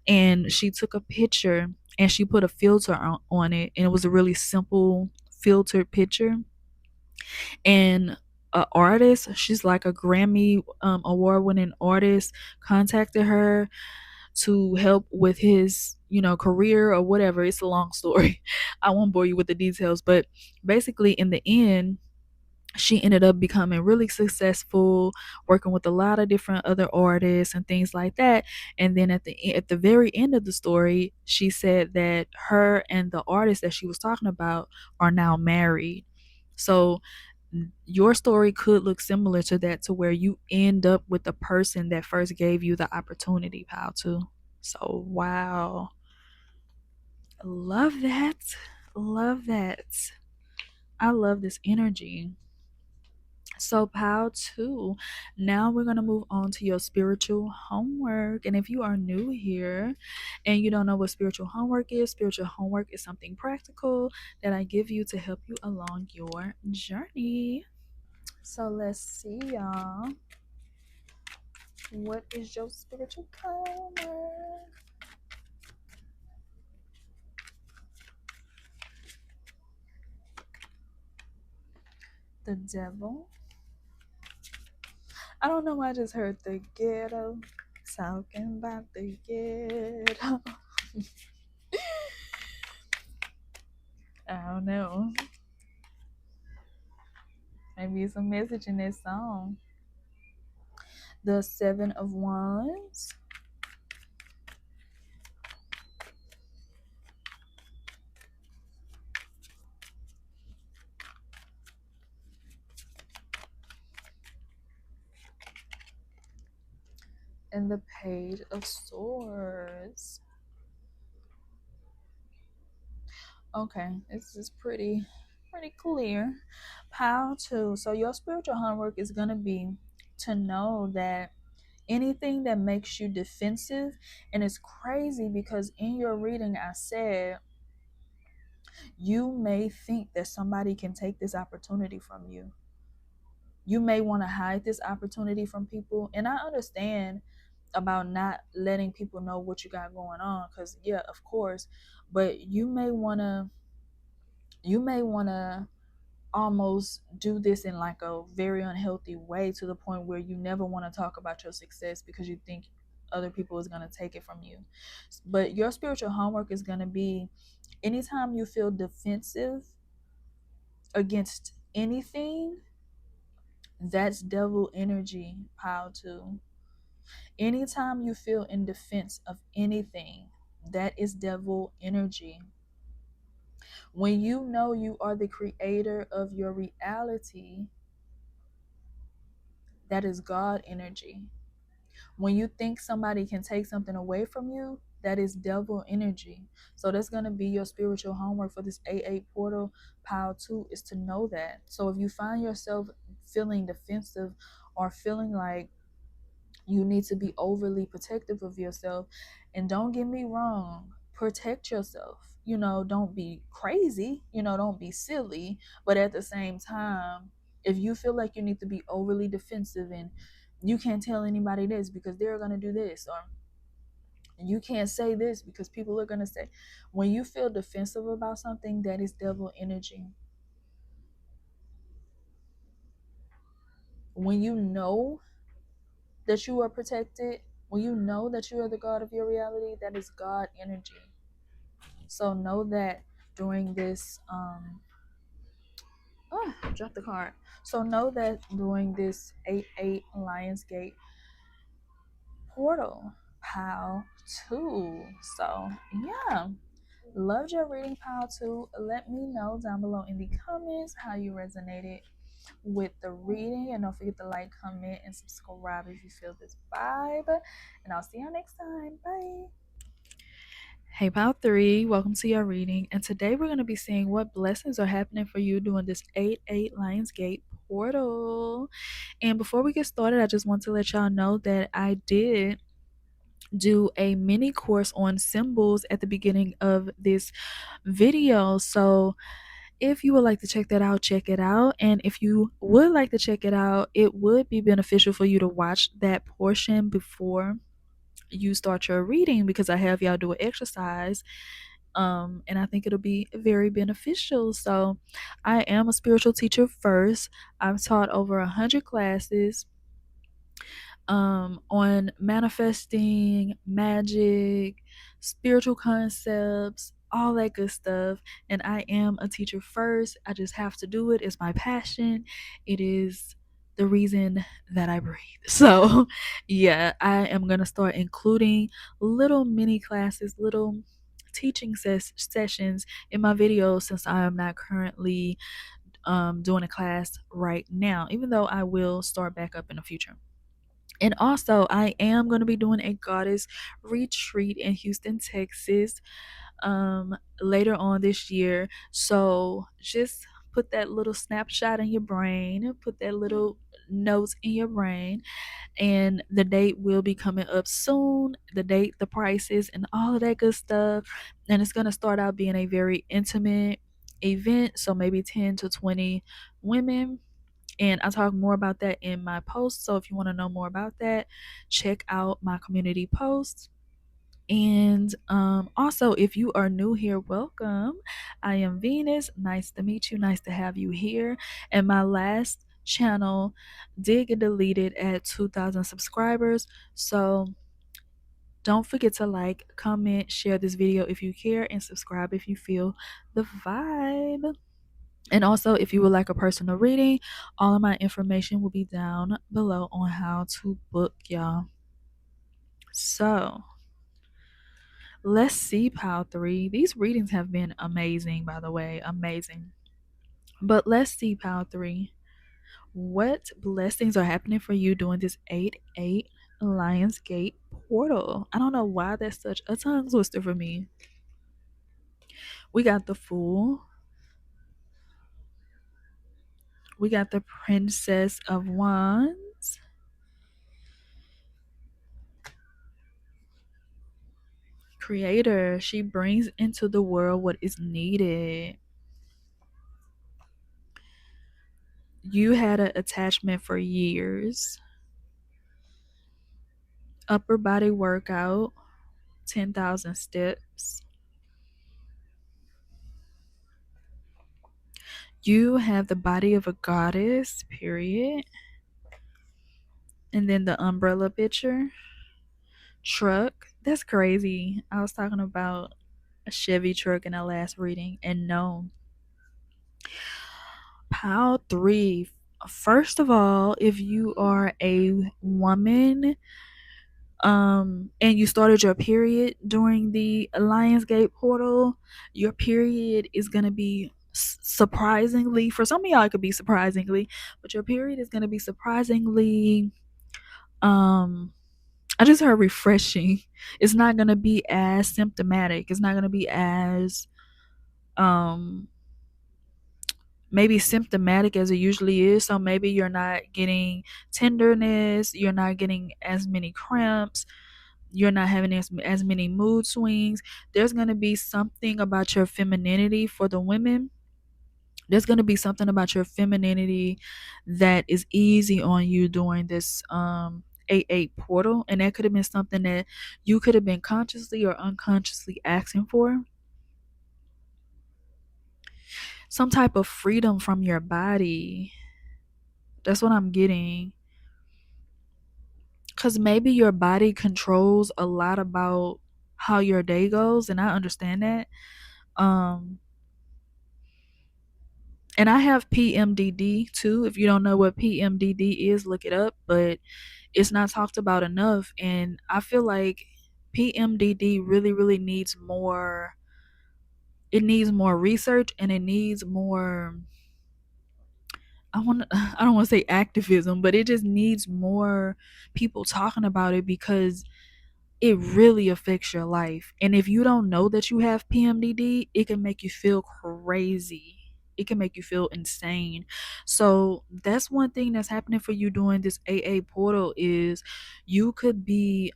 Speaker 2: and she took a picture and she put a filter on it, and it was a really simple filtered picture. And a artist, she's like a Grammy award winning artist, contacted her to help with his career or whatever. It's a long story. I won't bore you with the details, but basically in the end, she ended up becoming really successful, working with a lot of different other artists and things like that. And then at the very end of the story, she said that her and the artist that she was talking about are now married. So your story could look similar to that, to where you end up with the person that first gave you the opportunity, pal, too. So wow. Love that. Love that. I love this energy. So, pile two, now we're going to move on to your spiritual homework. And if you are new here and you don't know what spiritual homework is something practical that I give you to help you along your journey. So, let's see, y'all. What is your spiritual homework? The devil. I don't know why I just heard the ghetto. Talking about the ghetto. I don't know. Maybe it's a message in that song. The Seven of Wands. And the Page of Swords. Okay, this is pretty clear. Pile two. So your spiritual homework is gonna be to know that anything that makes you defensive, and it's crazy because in your reading I said you may think that somebody can take this opportunity from you. You may want to hide this opportunity from people, and I understand about not letting people know what you got going on, because yeah, of course, but you may want to almost do this in like a very unhealthy way, to the point where you never want to talk about your success because you think other people is going to take it from you. But your spiritual homework is going to be, anytime you feel defensive against anything, that's devil energy, pile two. Anytime you feel in defense of anything, that is devil energy. When you know you are the creator of your reality, that is God energy. When you think somebody can take something away from you, that is devil energy. So that's going to be your spiritual homework for this 8-8 portal, pile 2, is to know that. So if you find yourself feeling defensive or feeling like you need to be overly protective of yourself, and don't get me wrong, protect yourself. Don't be crazy, don't be silly, but at the same time, if you feel like you need to be overly defensive and you can't tell anybody this because they're going to do this, or you can't say this because people are going to say, when you feel defensive about something, that is devil energy. When you know that you are protected, when you know that you are the God of your reality, that is God energy. So know that during this drop the card. So know that during this 8-8 Lionsgate portal, pile 2. So yeah, loved your reading, pile 2. Let me know down below in the comments how you resonated with the reading, and don't forget to like, comment, and subscribe if you feel this vibe, and I'll see you next time. Bye. Hey, pile 3, welcome to your reading, and today we're going to be seeing what blessings are happening for you during this 8-8 Lionsgate portal. And before we get started, I just want to let y'all know that I did do a mini course on symbols at the beginning of this video. So if you would like to check that out, check it out. And if you would like to check it out, it would be beneficial for you to watch that portion before you start your reading, because I have y'all do an exercise. And I think it'll be very beneficial. So I am a spiritual teacher first. I've taught over 100 classes on manifesting, magic, spiritual concepts, all that good stuff. And I am a teacher first. I just have to do it. It's my passion. It is the reason that I breathe. So, yeah, I am going to start including little mini classes, little teaching sessions in my videos, since I am not currently doing a class right now, even though I will start back up in the future. And also, I am going to be doing a goddess retreat in Houston, Texas, later on this year. So just put that little snapshot in your brain, put that little notes in your brain, and the date will be coming up soon. The date, the prices, and all of that good stuff. And it's going to start out being a very intimate event. So maybe 10 to 20 women, and I talk more about that in my post. So if you want to know more about that, check out my community posts. And also, if you are new here, welcome. I am Venus. Nice to meet you. Nice to have you here. And my last channel did get deleted at 2,000 subscribers. So don't forget to like, comment, share this video if you care, and subscribe if you feel the vibe. And also, if you would like a personal reading, all of my information will be down below on how to book, y'all. So, let's see, Pile 3. These readings have been amazing, by the way. Amazing. But let's see, Pile 3. What blessings are happening for you during this 8-8 Lionsgate portal? I don't know why that's such a tongue twister for me. We got the Fool. We got the Princess of Wands. Creator, she brings into the world what is needed. You had an attachment for years. Upper body workout, 10,000 steps. You have the body of a goddess, period. And then the umbrella picture. Truck, that's crazy. I was talking about a Chevy truck in our last reading, and no. Pile 3. First of all, if you are a woman and you started your period during the Lionsgate portal, your period is going to be surprisingly, for some of y'all it could be surprisingly, but your period is going to be surprisingly I just heard refreshing. It's not going to be as symptomatic. It's not going to be as maybe symptomatic as it usually is. So maybe you're not getting tenderness, you're not getting as many cramps, you're not having as many mood swings. There's going to be something about your femininity for the women. There's going to be something about your femininity that is easy on you during this 8-8 portal, and that could have been something that you could have been consciously or unconsciously asking for. Some type of freedom from your body. That's what I'm getting. Because maybe your body controls a lot about how your day goes, and I understand that. And I have PMDD too. If you don't know what PMDD is, look it up. But it's not talked about enough. And I feel like PMDD really, really needs more. It needs more research, and it needs more. I don't want to say activism, but it just needs more people talking about it, because it really affects your life. And if you don't know that you have PMDD, it can make you feel crazy. it can make you feel insane. So that's one thing that's happening for you during this AA portal is you could be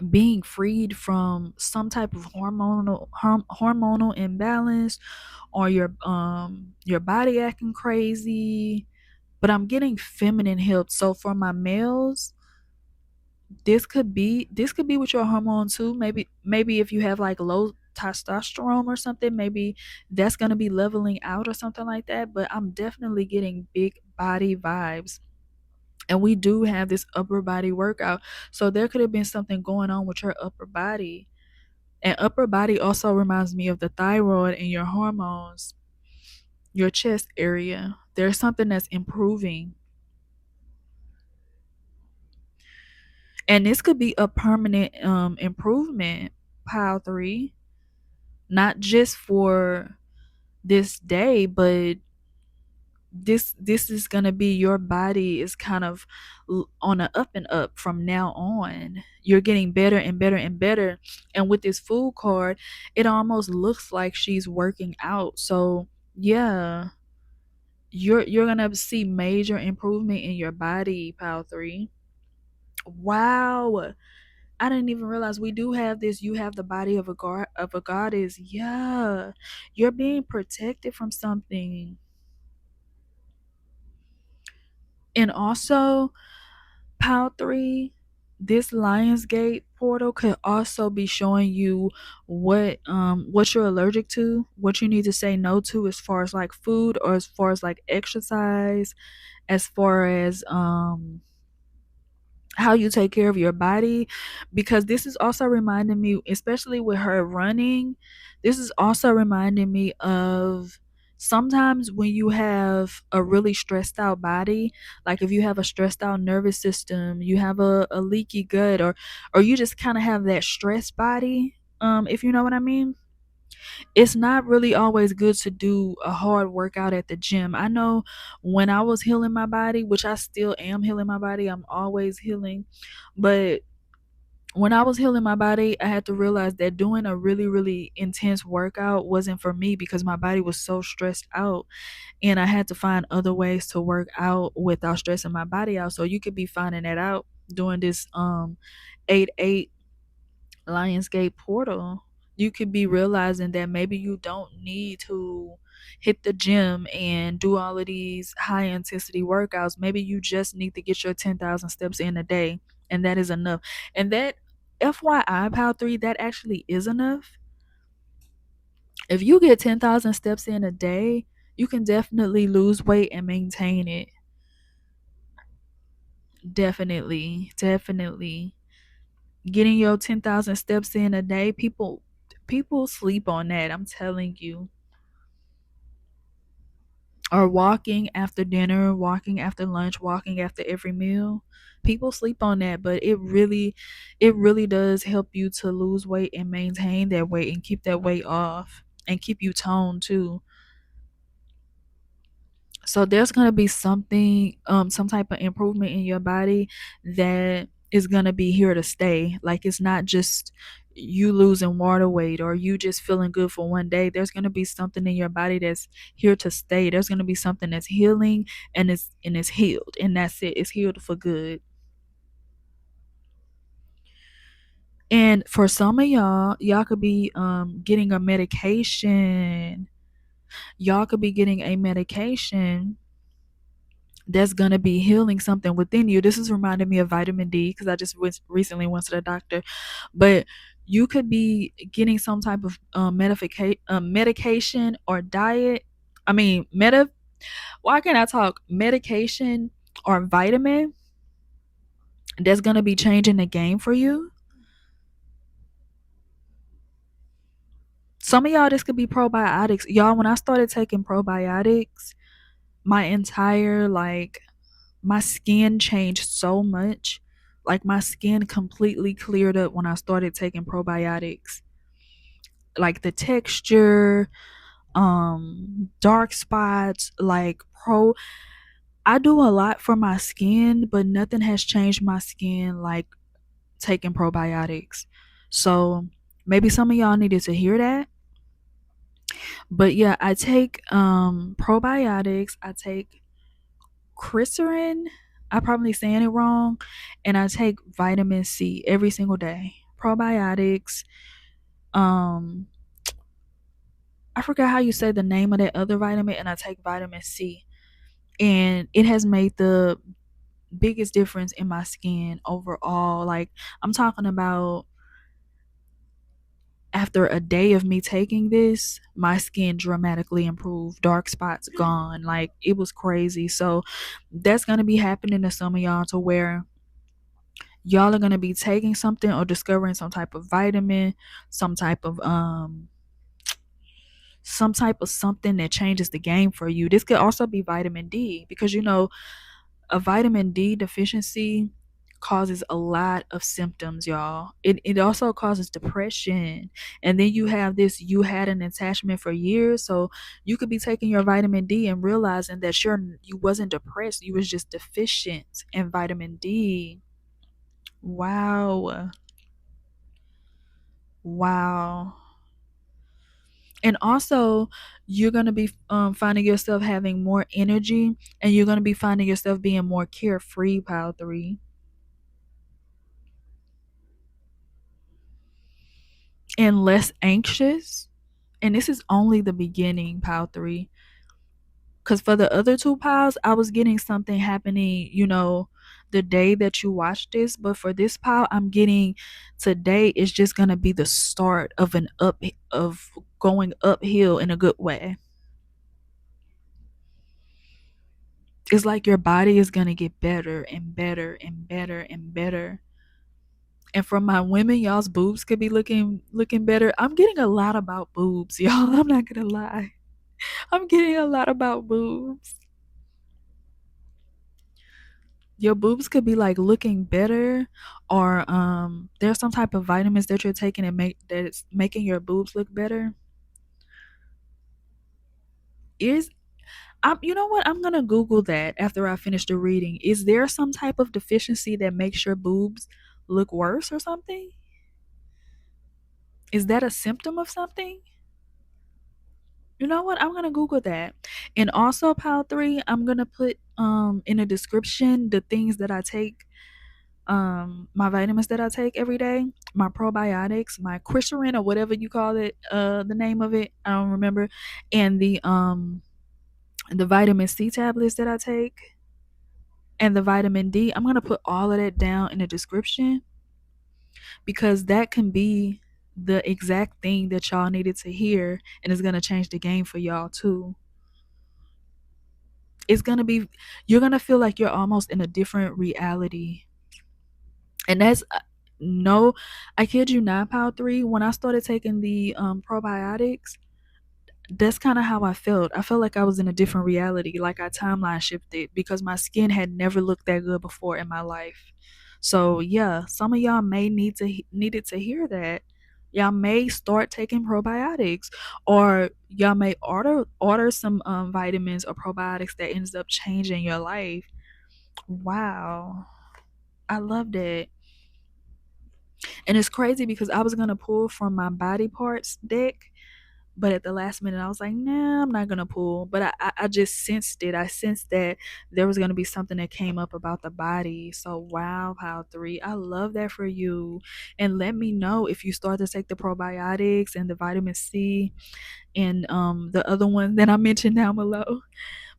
Speaker 2: being freed from some type of hormonal imbalance, or your body acting crazy. But I'm getting feminine help. So for my males, this could be with your hormone too. Maybe if you have like low testosterone or something, maybe that's going to be leveling out or something like that. But I'm definitely getting big body vibes, and we do have this upper body workout. So there could have been something going on with your upper body. And upper body also reminds me of the thyroid and your hormones, your chest area. There's something that's improving. And this could be a permanent improvement, pile 3, not just for this day, but this is going to be, your body is kind of on an up and up from now on. You're getting better and better and better. And with this food card, it almost looks like she's working out. So yeah, you're going to see major improvement in your body, pile 3. Wow, I didn't even realize we do have this. You have the body of a goddess. Yeah, you're being protected from something. And also, pile 3, this Lionsgate portal could also be showing you what you're allergic to, what you need to say no to, as far as like food, or as far as like exercise, as far as how you take care of your body. Because this is also reminding me, especially with her running, this is also reminding me of sometimes when you have a really stressed out body, like if you have a stressed out nervous system, you have a leaky gut, or you just kind of have that stressed body, if you know what I mean. It's not really always good to do a hard workout at the gym. I know when I was healing my body, which I still am healing my body, I'm always healing. But when I was healing my body, I had to realize that doing a really, really intense workout wasn't for me, because my body was so stressed out. And I had to find other ways to work out without stressing my body out. So you could be finding that out doing this 8-8 Lionsgate portal. You could be realizing that maybe you don't need to hit the gym and do all of these high intensity workouts. Maybe you just need to get your 10,000 steps in a day, and that is enough. And that, FYI, Pal 3, that actually is enough. If you get 10,000 steps in a day, you can definitely lose weight and maintain it. Definitely, definitely. Getting your 10,000 steps in a day, people sleep on that, I'm telling you. Or walking after dinner, walking after lunch, walking after every meal. People sleep on that, but it really does help you to lose weight and maintain that weight and keep that weight off and keep you toned too. So there's gonna be something, some type of improvement in your body that is gonna be here to stay. Like, it's not just you losing water weight or you just feeling good for one day. There's gonna be something in your body that's here to stay. There's gonna be something that's healing, and it's healed, and that's it. It's healed for good. And for some of y'all could be getting a medication. Y'all could be getting a medication that's going to be healing something within you. This is reminding me of vitamin D, because I just recently went to the doctor. But you could be getting some type of medication or diet. I mean, why can't I talk? Medication or vitamin that's going to be changing the game for you. Some of y'all, this could be probiotics. Y'all, when I started taking probiotics, my entire, like, my skin changed so much. Like, my skin completely cleared up when I started taking probiotics. Like, the texture, dark spots, like, I do a lot for my skin, but nothing has changed my skin like taking probiotics. So maybe some of y'all needed to hear that. But yeah, I take probiotics. I take Quercetin. I'm probably saying it wrong. And I take vitamin C every single day. Probiotics. Um, I forgot how you say the name of that other vitamin, and I take vitamin C. And it has made the biggest difference in my skin overall. Like, I'm talking about after a day of me taking this, my skin dramatically improved. Dark spots gone. Like, it was crazy. So that's gonna be happening to some of y'all, to where y'all are gonna be taking something or discovering some type of vitamin, some type of something that changes the game for you. This could also be vitamin D, because a vitamin D deficiency causes a lot of symptoms, y'all. It also causes depression. And then you had an attachment for years, so you could be taking your vitamin D and realizing that you wasn't depressed, you was just deficient in vitamin D. Wow. Wow. And also, you're going to be finding yourself having more energy, and you're going to be finding yourself being more carefree, pile 3. And less anxious. And this is only the beginning, pile 3. Because for the other two piles, I was getting something happening, the day that you watch this. But for this pile, I'm getting today is just going to be the start of of going uphill in a good way. It's like your body is going to get better and better and better and better. And for my women, y'all's boobs could be looking better. I'm getting a lot about boobs, y'all. I'm not gonna lie. I'm getting a lot about boobs. Your boobs could be like looking better, or there's some type of vitamins that you're taking and that's making your boobs look better. Is You know what? I'm gonna Google that after I finish the reading. Is there some type of deficiency that makes your boobs look worse or something? Is that a symptom of something? You know what? I'm gonna Google that. And also, pile 3, I'm gonna put in the description the things that I take, my vitamins that I take every day, my probiotics, my Quercetin or whatever you call it, the name of it, I don't remember, and the vitamin C tablets that I take, and the vitamin D. I'm gonna put all of that down in the description, because that can be the exact thing that y'all needed to hear, and it's gonna change the game for y'all too. It's gonna be You're gonna feel like you're almost in a different reality. And that's no, I kid you not, pal 3. When I started taking the probiotics, that's kind of how I felt. I felt like I was in a different reality, like I timeline shifted, because my skin had never looked that good before in my life. So yeah, some of y'all may needed to hear that. Y'all may start taking probiotics, or y'all may order some vitamins or probiotics that ends up changing your life. Wow, I love that. And it's crazy because I was gonna pull from my body parts deck, but at the last minute I was like, nah, I'm not gonna pull. But I just sensed it. I sensed that there was gonna be something that came up about the body. So wow, pile 3, I love that for you. And let me know if you start to take the probiotics and the vitamin C and the other one that I mentioned down below.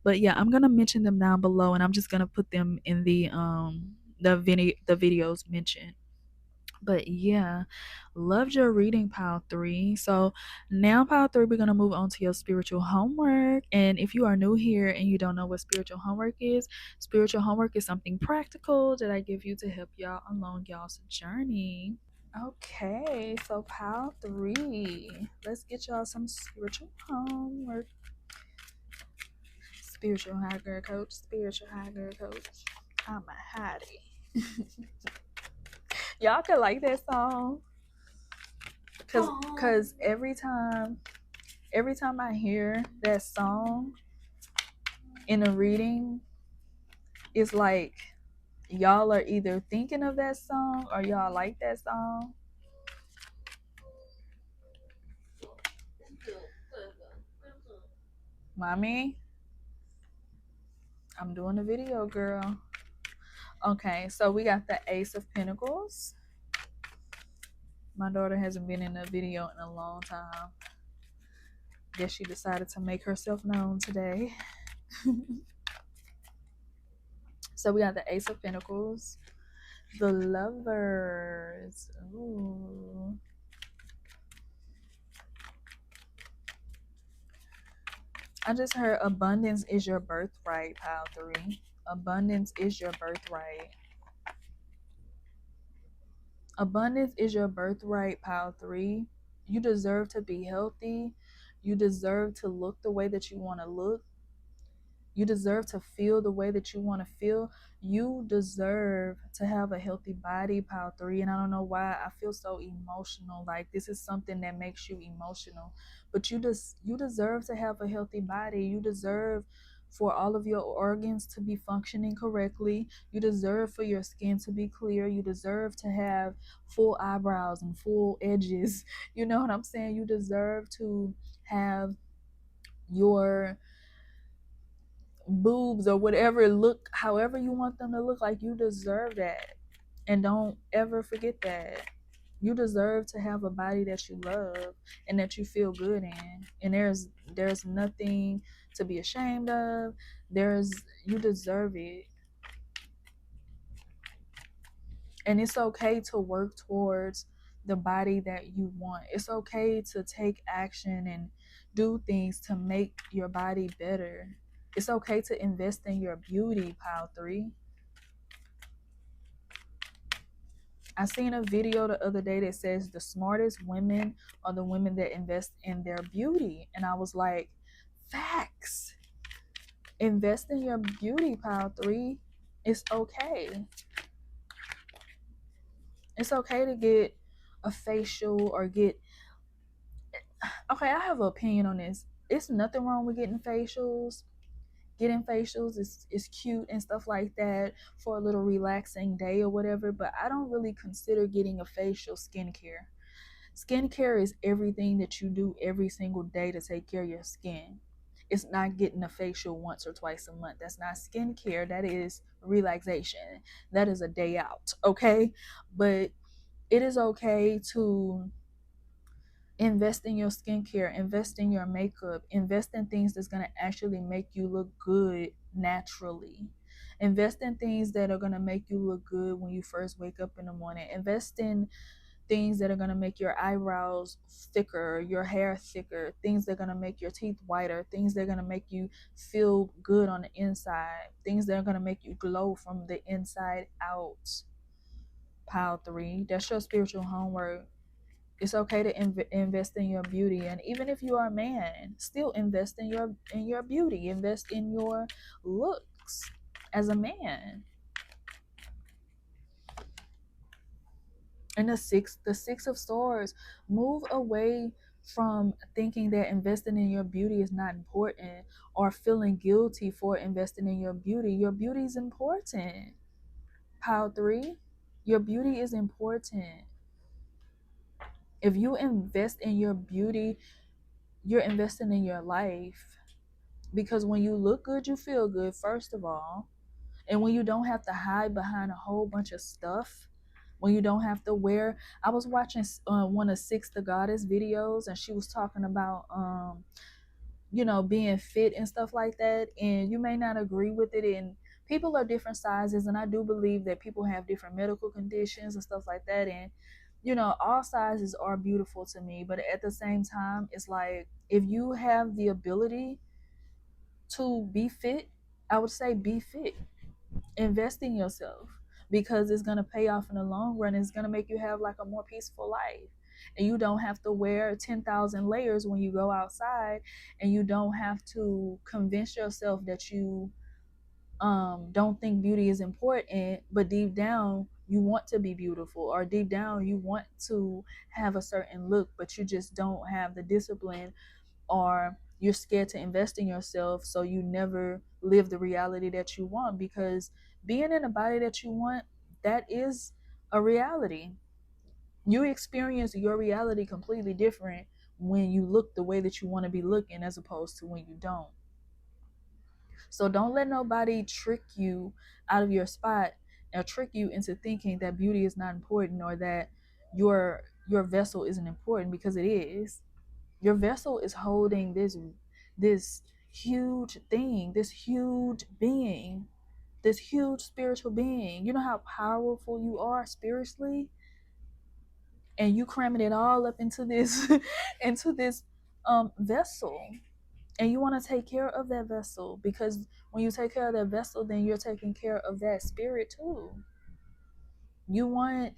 Speaker 2: But yeah, I'm gonna mention them down below, and I'm just gonna put them in the videos mentioned. But yeah, loved your reading, pile 3. So now, pile 3, we're gonna move on to your spiritual homework. And if you are new here and you don't know what spiritual homework is something practical that I give you to help y'all along y'all's journey. Okay, so pile 3, let's get y'all some spiritual homework. Spiritual high girl coach, spiritual high girl coach. I'm a hottie. Y'all could like that song. Cause every time I hear that song in a reading, it's like y'all are either thinking of that song or y'all like that song. Mommy, I'm doing a video, girl. Okay, so we got the Ace of Pentacles. My daughter hasn't been in a video in a long time. Guess she decided to make herself known today. So we got the Ace of Pentacles, the Lovers. Ooh. I just heard abundance is your birthright, pile 3. Abundance is your birthright. Abundance is your birthright, pile 3. You deserve to be healthy. You deserve to look the way that you want to look. You deserve to feel the way that you want to feel. You deserve to have a healthy body, pile 3. And I don't know why I feel so emotional. Like this is something that makes you emotional. But you deserve to have a healthy body. You deserve for all of your organs to be functioning correctly. You deserve for your skin to be clear. You deserve to have full eyebrows and full edges. You know what I'm saying? You deserve to have your boobs or whatever look however you want them to look. Like you deserve that, and don't ever forget that. You deserve to have a body that you love and that you feel good in, and there's nothing to be ashamed of. You deserve it, and it's okay to work towards the body that you want. It's okay to take action and do things to make your body better. It's okay to invest in your beauty, pile 3. I seen a video the other day that says the smartest women are the women that invest in their beauty. And I was like, facts. Invest in your beauty, pile 3. It's okay. It's okay to get a facial or get... Okay, I have an opinion on this. It's nothing wrong with getting facials. Getting facials is cute and stuff like that for a little relaxing day or whatever, but I don't really consider getting a facial skincare. Skincare is everything that you do every single day to take care of your skin. It's not getting a facial once or twice a month. That's not skincare. That is relaxation. That is a day out, okay? But it is okay to invest in your skincare, invest in your makeup, invest in things that's going to actually make you look good naturally. Invest in things that are going to make you look good when you first wake up in the morning. Invest in things that are going to make your eyebrows thicker, your hair thicker, things that are going to make your teeth whiter, things that are going to make you feel good on the inside, things that are going to make you glow from the inside out. Pile 3, that's your spiritual homework. It's okay to invest in your beauty, and even if you are a man, still invest in your beauty. Invest in your looks as a man. And the six of swords, move away from thinking that investing in your beauty is not important or feeling guilty for investing in your beauty. Your beauty is important. Pile 3, your beauty is important. If you invest in your beauty, you're investing in your life, because when you look good, you feel good, first of all. And when you don't have to hide behind a whole bunch of stuff, when you don't have to wear... I was watching one of Six the Goddess videos, and she was talking about being fit and stuff like that. And you may not agree with it, and people are different sizes, and I do believe that people have different medical conditions and stuff like that. And all sizes are beautiful to me, but at the same time, it's like, if you have the ability to be fit, I would say be fit. Invest in yourself, because it's going to pay off in the long run. It's going to make you have like a more peaceful life, and you don't have to wear 10,000 layers when you go outside, and you don't have to convince yourself that you don't think beauty is important, but deep down you want to be beautiful, or deep down you want to have a certain look, but you just don't have the discipline, or you're scared to invest in yourself, so you never live the reality that you want. Because being in a body that you want, that is a reality. You experience your reality completely different when you look the way that you want to be looking, as opposed to when you don't. So don't let nobody trick you out of your spot or trick you into thinking that beauty is not important or that your vessel isn't important, because it is. Your vessel is holding this huge thing, this huge being, this huge spiritual being. You know how powerful you are spiritually, and you cramming it all up into this into this vessel, and you want to take care of that vessel, because when you take care of that vessel, then you're taking care of that spirit too. You want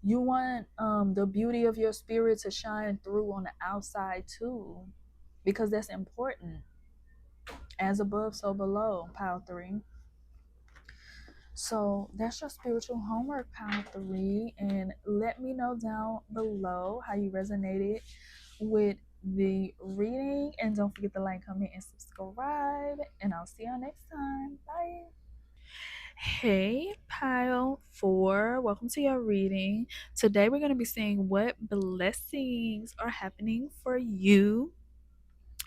Speaker 2: the beauty of your spirit to shine through on the outside too, because that's important. As above, so below, pile 3. So that's your spiritual homework, pile 3. And let me know down below how you resonated with the reading. And don't forget to like, comment, and subscribe. And I'll see y'all next time. Bye. Hey, pile 4. Welcome to your reading. Today we're going to be seeing what blessings are happening for you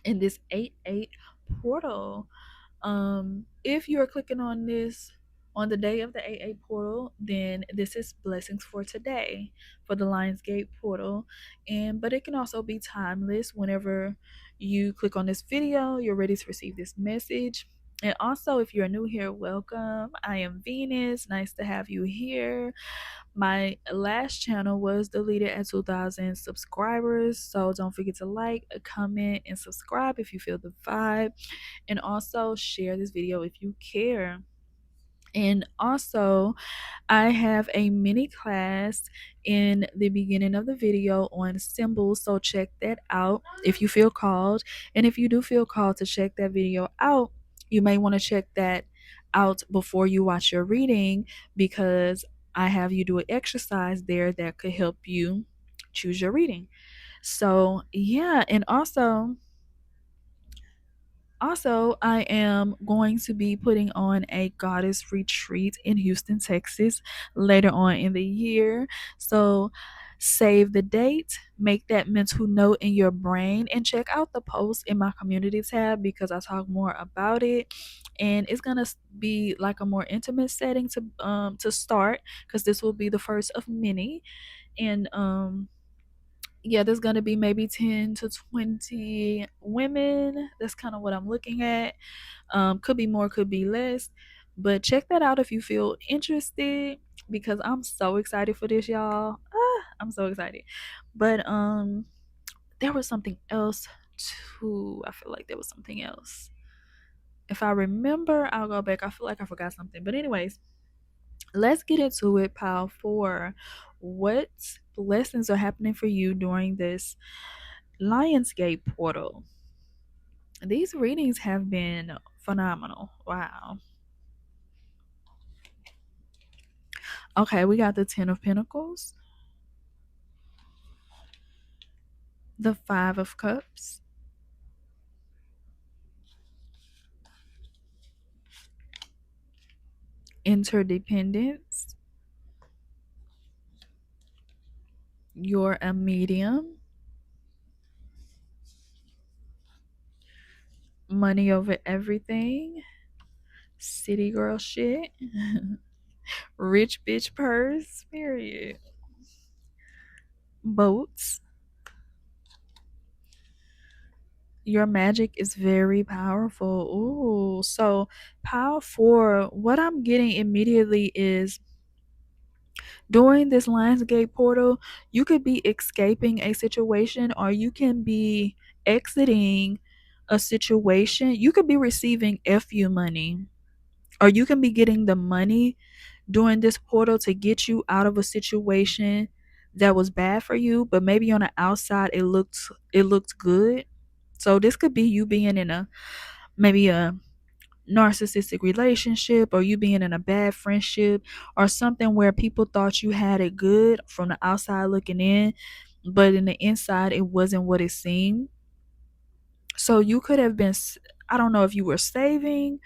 Speaker 2: in this 8-8 portal. If you are clicking on this on the day of the 8-8 portal, then this is blessings for today for the Lionsgate portal. But it can also be timeless. Whenever you click on this video, you're ready to receive this message. And also, if you're new here, welcome. I am Venus. Nice to have you here. My last channel was deleted at 2,000 subscribers, so don't forget to like, comment, and subscribe if you feel the vibe. And also share this video if you care. And also, I have a mini class in the beginning of the video on symbols, so check that out if you feel called. And if you do feel called to check that video out, you may want to check that out before you watch your reading, because I have you do an exercise there that could help you choose your reading. So yeah, and also, I am going to be putting on a goddess retreat in Houston, Texas later on in the year. So save the date, make that mental note in your brain, and check out the post in my community tab, because I talk more about it. And it's gonna be like a more intimate setting to start, because this will be the first of many. And yeah, there's gonna be maybe 10 to 20 women. That's kind of what I'm looking at. Could be more, could be less, but check that out if you feel interested, because I'm so excited for this, y'all. I'm so excited. But there was something else too. I feel like there was something else. If I remember, I'll go back. I feel like I forgot something, but anyways, let's get into it. Pile 4. What blessings are happening for you during this Lionsgate portal? These readings have been phenomenal. Wow. Okay, we got the 10 of Pentacles, the 5 of Cups, interdependence, you're a medium, money over everything, city girl shit, rich bitch purse, period, boats. Your magic is very powerful. Ooh, so pile 4, what I'm getting immediately is during this Lionsgate portal, you could be escaping a situation, or you can be exiting a situation. You could be receiving FU money, or you can be getting the money during this portal to get you out of a situation that was bad for you, but maybe on the outside it looked good. So this could be you being in a maybe a narcissistic relationship, or you being in a bad friendship, or something where people thought you had it good from the outside looking in, but in the inside it wasn't what it seemed. So you could have been, I don't know if you were saving,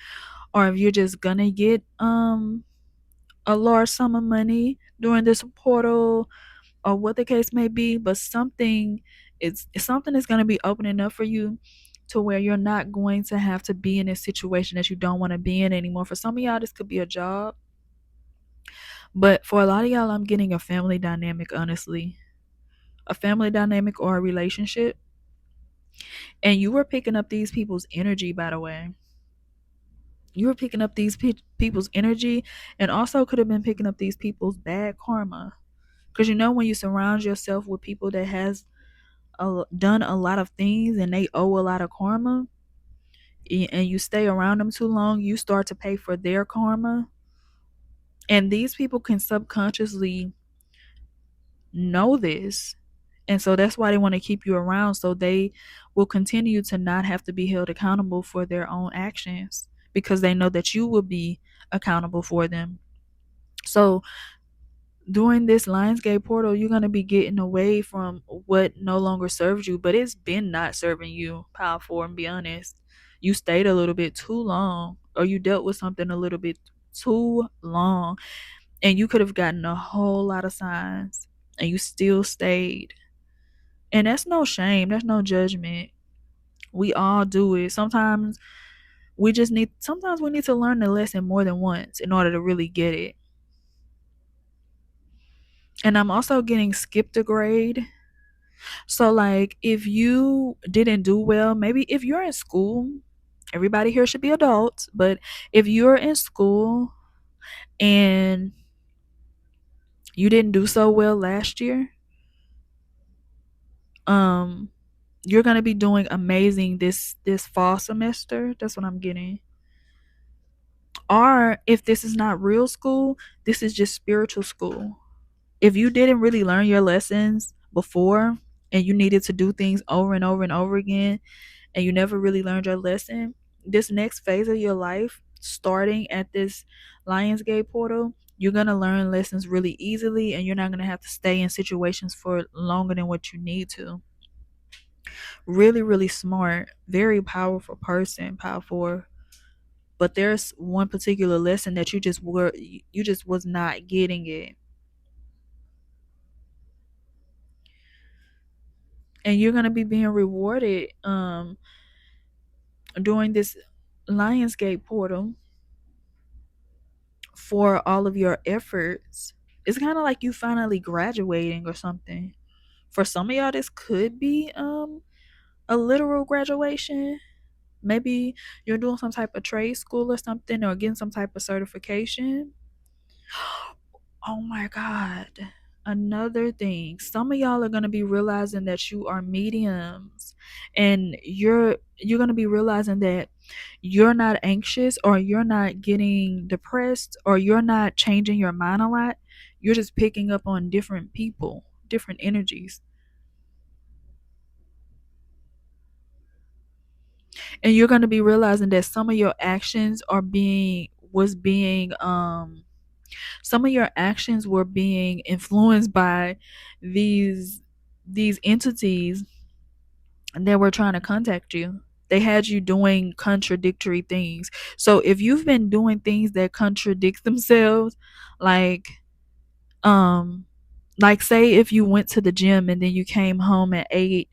Speaker 2: or if you're just gonna get a large sum of money during this portal, or what the case may be, but something is going to be opening up for you, to where you're not going to have to be in a situation that you don't want to be in anymore. For some of y'all, this could be a job, but for a lot of y'all, I'm getting a family dynamic, honestly. A family dynamic or a relationship. And you were picking up these people's energy, by the way. You were picking up these people's energy, and also could have been picking up these people's bad karma. Because you know, when you surround yourself with people that has done a lot of things and they owe a lot of karma, and you stay around them too long, you start to pay for their karma. And these people can subconsciously know this. And so that's why they want to keep you around, so they will continue to not have to be held accountable for their own actions, because they know that you will be accountable for them. So during this Lionsgate portal, you're going to be getting away from what no longer serves you, but it's been not serving you, powerful, and be honest. You stayed a little bit too long, or you dealt with something a little bit too long, and you could have gotten a whole lot of signs, and you still stayed. And that's no shame, that's no judgment. We all do it. Sometimes we need to learn the lesson more than once in order to really get it. And I'm also getting skipped a grade. So, like, if you didn't do well, maybe if you're in school, everybody here should be adults, but if you're in school and you didn't do so well last year, um, you're gonna be doing amazing this fall semester. That's what I'm getting. Or if this is not real school, this is just spiritual school. If you didn't really learn your lessons before and you needed to do things over and over and over again, and you never really learned your lesson, this next phase of your life, starting at this Lionsgate portal, you're going to learn lessons really easily, and you're not going to have to stay in situations for longer than what you need to. Really, really smart, very powerful person, powerful. But there's one particular lesson that you just was not getting it. And you're going to be being rewarded during this Lionsgate portal for all of your efforts. It's kind of like you finally graduating or something. For some of y'all, this could be a literal graduation. Maybe you're doing some type of trade school or something, or getting some type of certification. Oh my God. Another thing, some of y'all are going to be realizing that you are mediums, and you're going to be realizing that you're not anxious, or you're not getting depressed, or you're not changing your mind a lot. You're just picking up on different people, different energies. And you're going to be realizing that some of your actions some of your actions were being influenced by these entities that were trying to contact you. They had you doing contradictory things. So if you've been doing things that contradict themselves, like um like say if you went to the gym and then you came home and ate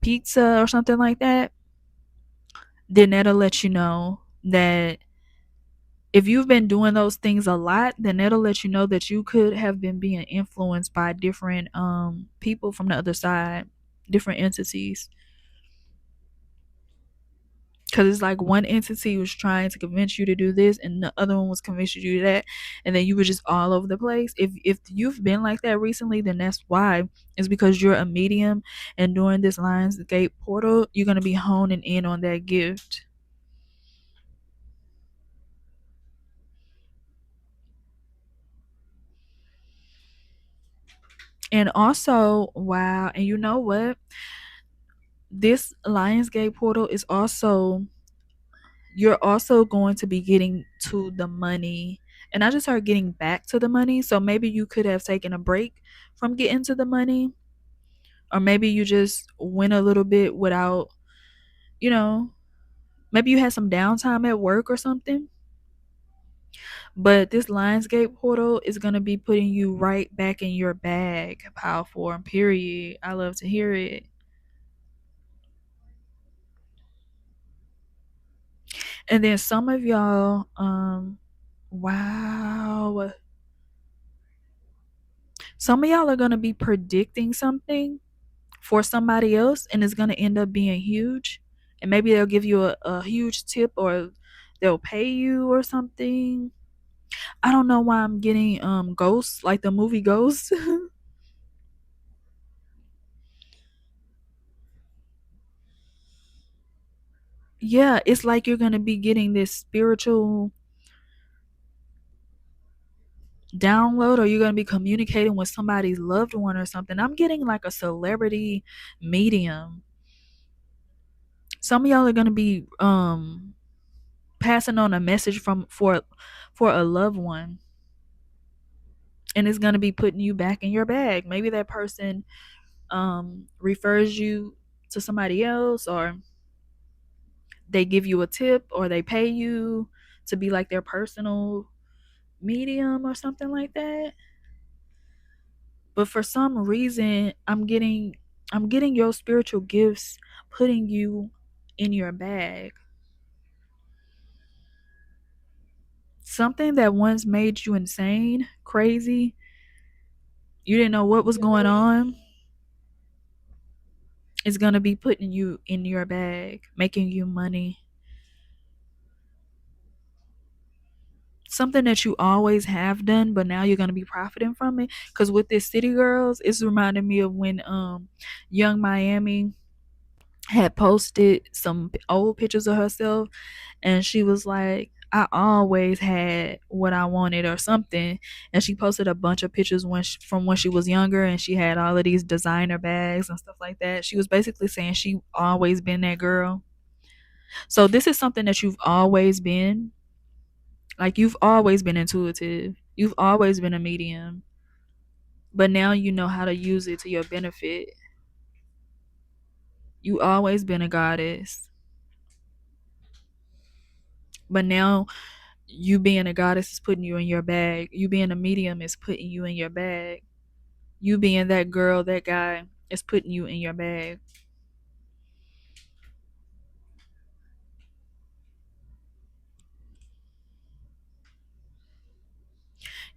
Speaker 2: pizza or something like that, then that'll let you know that if you've been doing those things a lot, then that'll let you know that you could have been being influenced by different people from the other side, different entities. Because it's like one entity was trying to convince you to do this, and the other one was convincing you to do that, and then you were just all over the place. If you've been like that recently, then that's why. It's because you're a medium, and during this Lionsgate portal, you're gonna be honing in on that gift. And also, wow, and you know what? This Lionsgate portal is also, you're also going to be getting to the money. And I just started getting back to the money. So maybe you could have taken a break from getting to the money. Or maybe you just went a little bit without, you know, maybe you had some downtime at work or something. But this Lionsgate portal is going to be putting you right back in your bag, power form, period. I love to hear it. And then some of y'all, wow. Some of y'all are going to be predicting something for somebody else, and it's going to end up being huge. And maybe they'll give you a huge tip, or they'll pay you or something. I don't know why I'm getting Ghosts, like the movie Ghosts. Yeah, it's like you're going to be getting this spiritual download, or you're going to be communicating with somebody's loved one or something. I'm getting like a celebrity medium. Some of y'all are going to be passing on a message for a loved one, and it's going to be putting you back in your bag. Maybe that person refers you to somebody else, or they give you a tip, or they pay you to be like their personal medium or something like that. But for some reason, I'm getting your spiritual gifts putting you in your bag. Something that once made you insane, crazy, you didn't know what was going on, is going to be putting you in your bag, making you money. Something that you always have done, but now you're going to be profiting from it. Because with this City Girls, it's reminding me of when Young Miami had posted some old pictures of herself, and she was like, I always had what I wanted or something. And she posted a bunch of pictures from when she was younger, and she had all of these designer bags and stuff like that. She was basically saying she always been that girl. So this is something that you've always been. Like, you've always been intuitive. You've always been a medium. But now you know how to use it to your benefit. You always been a goddess. But now you being a goddess is putting you in your bag. You being a medium is putting you in your bag. You being that girl, that guy, is putting you in your bag.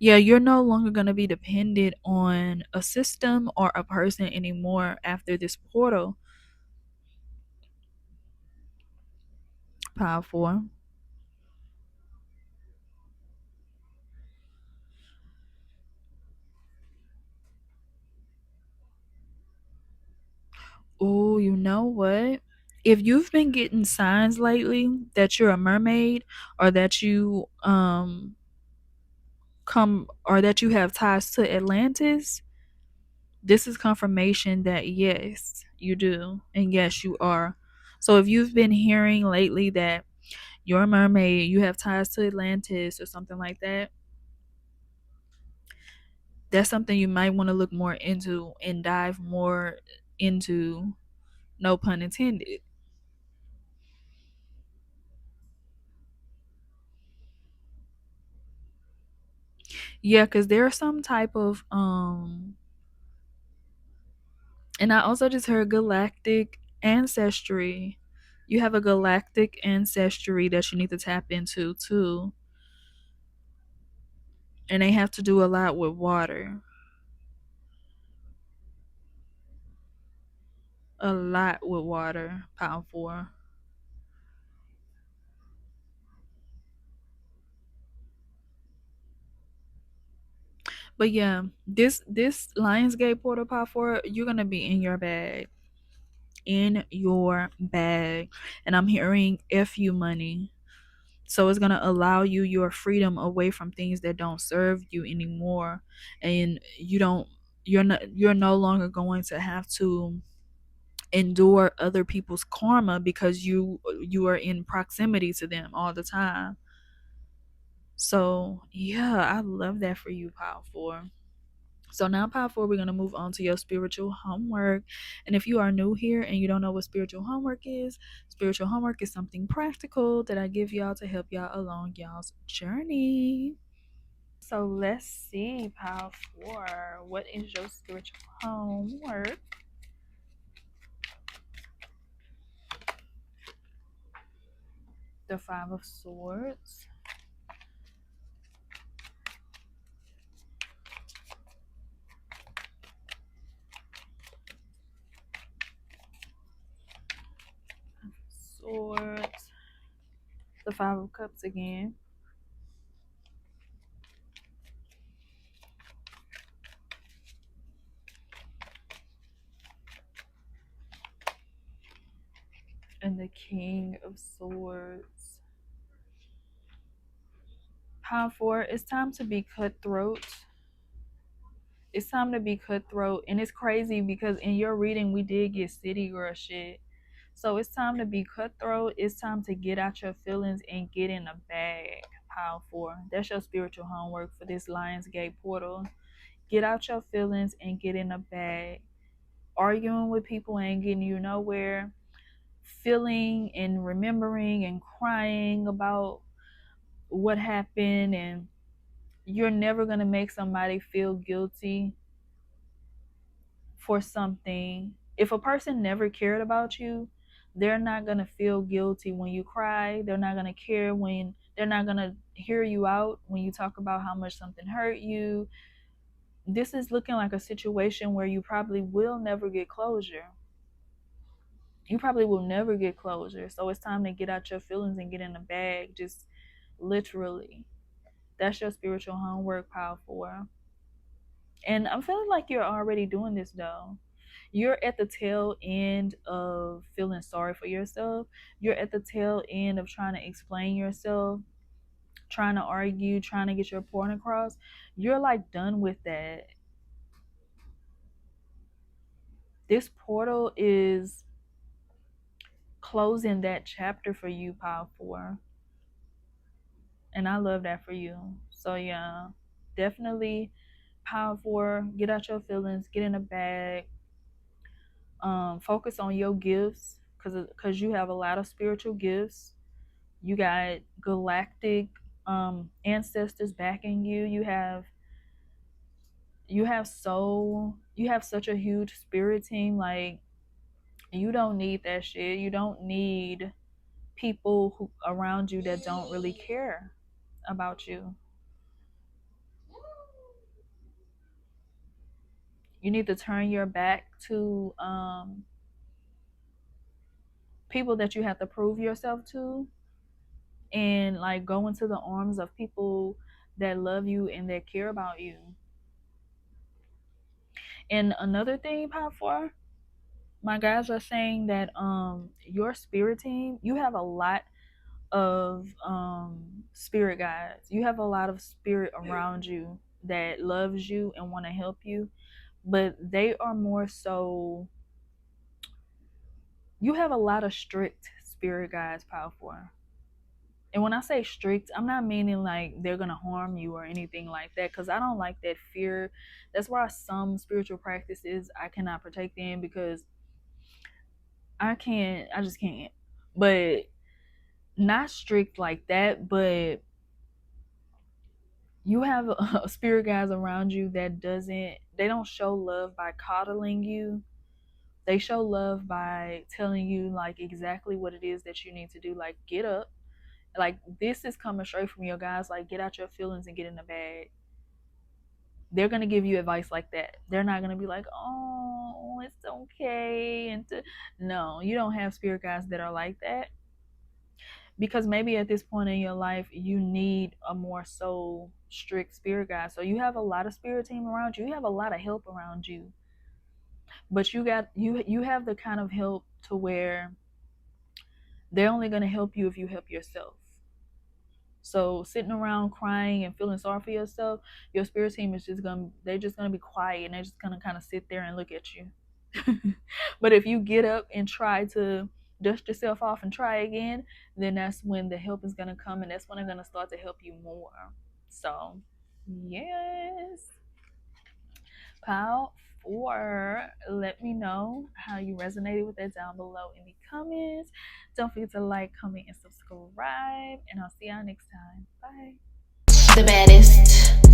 Speaker 2: Yeah, you're no longer going to be dependent on a system or a person anymore after this portal. Powerful. Oh, you know what? If you've been getting signs lately that you're a mermaid, or that you come or that you have ties to Atlantis, this is confirmation that yes, you do, and yes, you are. So if you've been hearing lately that you're a mermaid, you have ties to Atlantis or something like that, that's something you might want to look more into and dive more into. No pun intended. Yeah, because there's some type of and I also just heard galactic ancestry. You have a galactic ancestry that you need to tap into too. And they have to do a lot with water. A lot with water, powerful. But yeah, this Lionsgate portal power, you're gonna be in your bag. In your bag. And I'm hearing FU money. So it's gonna allow you your freedom away from things that don't serve you anymore. And you're no longer going to have to endure other people's karma because you are in proximity to them all the time. So yeah, I love that for you, Powerful. So now, Powerful, we're gonna move on to your spiritual homework. And if you are new here and you don't know what spiritual homework is something practical that I give y'all to help y'all along y'all's journey. So let's see, Powerful, what is your spiritual homework? the Five of Swords, Swords, the Five of Cups again, and the King of Swords. Power 4, it's time to be cutthroat. It's time to be cutthroat. And it's crazy because in your reading, we did get city girl shit. So it's time to be cutthroat. It's time to get out your feelings and get in a bag. Power 4. That's your spiritual homework for this Lionsgate portal. Get out your feelings and get in a bag. Arguing with people ain't getting you nowhere. Feeling and remembering and crying about what happened, and you're never going to make somebody feel guilty for something. If a person never cared about you, they're not going to feel guilty when you cry. They're not going to care when they're not going to hear you out when you talk about how much something hurt you. This is looking like a situation where you probably will never get closure. You probably will never get closure. So it's time to get out your feelings and get in the bag, just literally. That's your spiritual homework, Power 4. And I'm feeling like you're already doing this though. You're at the tail end of feeling sorry for yourself. You're at the tail end of trying to explain yourself, trying to argue, trying to get your point across. You're like done with that. This portal is closing that chapter for you, Power 4. And I love that for you. So yeah, definitely Power 4, get out your feelings, get in a bag. Focus on your gifts, because you have a lot of spiritual gifts. You got galactic ancestors backing you. You have such a huge spirit team. Like, you don't need that shit. You don't need people around you that don't really care about you. You need to turn your back to people that you have to prove yourself to, and like go into the arms of people that love you and that care about you. And another thing, Power 4, my guys are saying that your spirit team, you have a lot of spirit guides. You have a lot of spirit around you that loves you and want to help you, but they are more so, you have a lot of strict spirit guides, Power 4. And when I say strict, I'm not meaning like they're going to harm you or anything like that, because I don't like that fear. That's why some spiritual practices I cannot partake in, because I just can't. But not strict like that, but you have spirit guides around you that they don't show love by coddling you. They show love by telling you like exactly what it is that you need to do. Like, get up. Like, this is coming straight from your guys. Like, get out your feelings and get in the bag. They're going to give you advice like that. They're not going to be like, oh, it's okay. No, you don't have spirit guides that are like that. Because maybe at this point in your life, you need a more so strict spirit guide. So you have a lot of spirit team around you. You have a lot of help around you. But you have the kind of help to where they're only going to help you if you help yourself. So sitting around crying and feeling sorry for yourself, your spirit team is they're just gonna be quiet, and they're just gonna kind of sit there and look at you. But if you get up and try to dust yourself off and try again, then that's when the help is gonna come, and that's when they're gonna start to help you more. So yes, Power 4, let me know how you resonated with that down below in the comments. Don't forget to like, comment, and subscribe, and I'll see y'all next time. Bye.
Speaker 1: The baddest.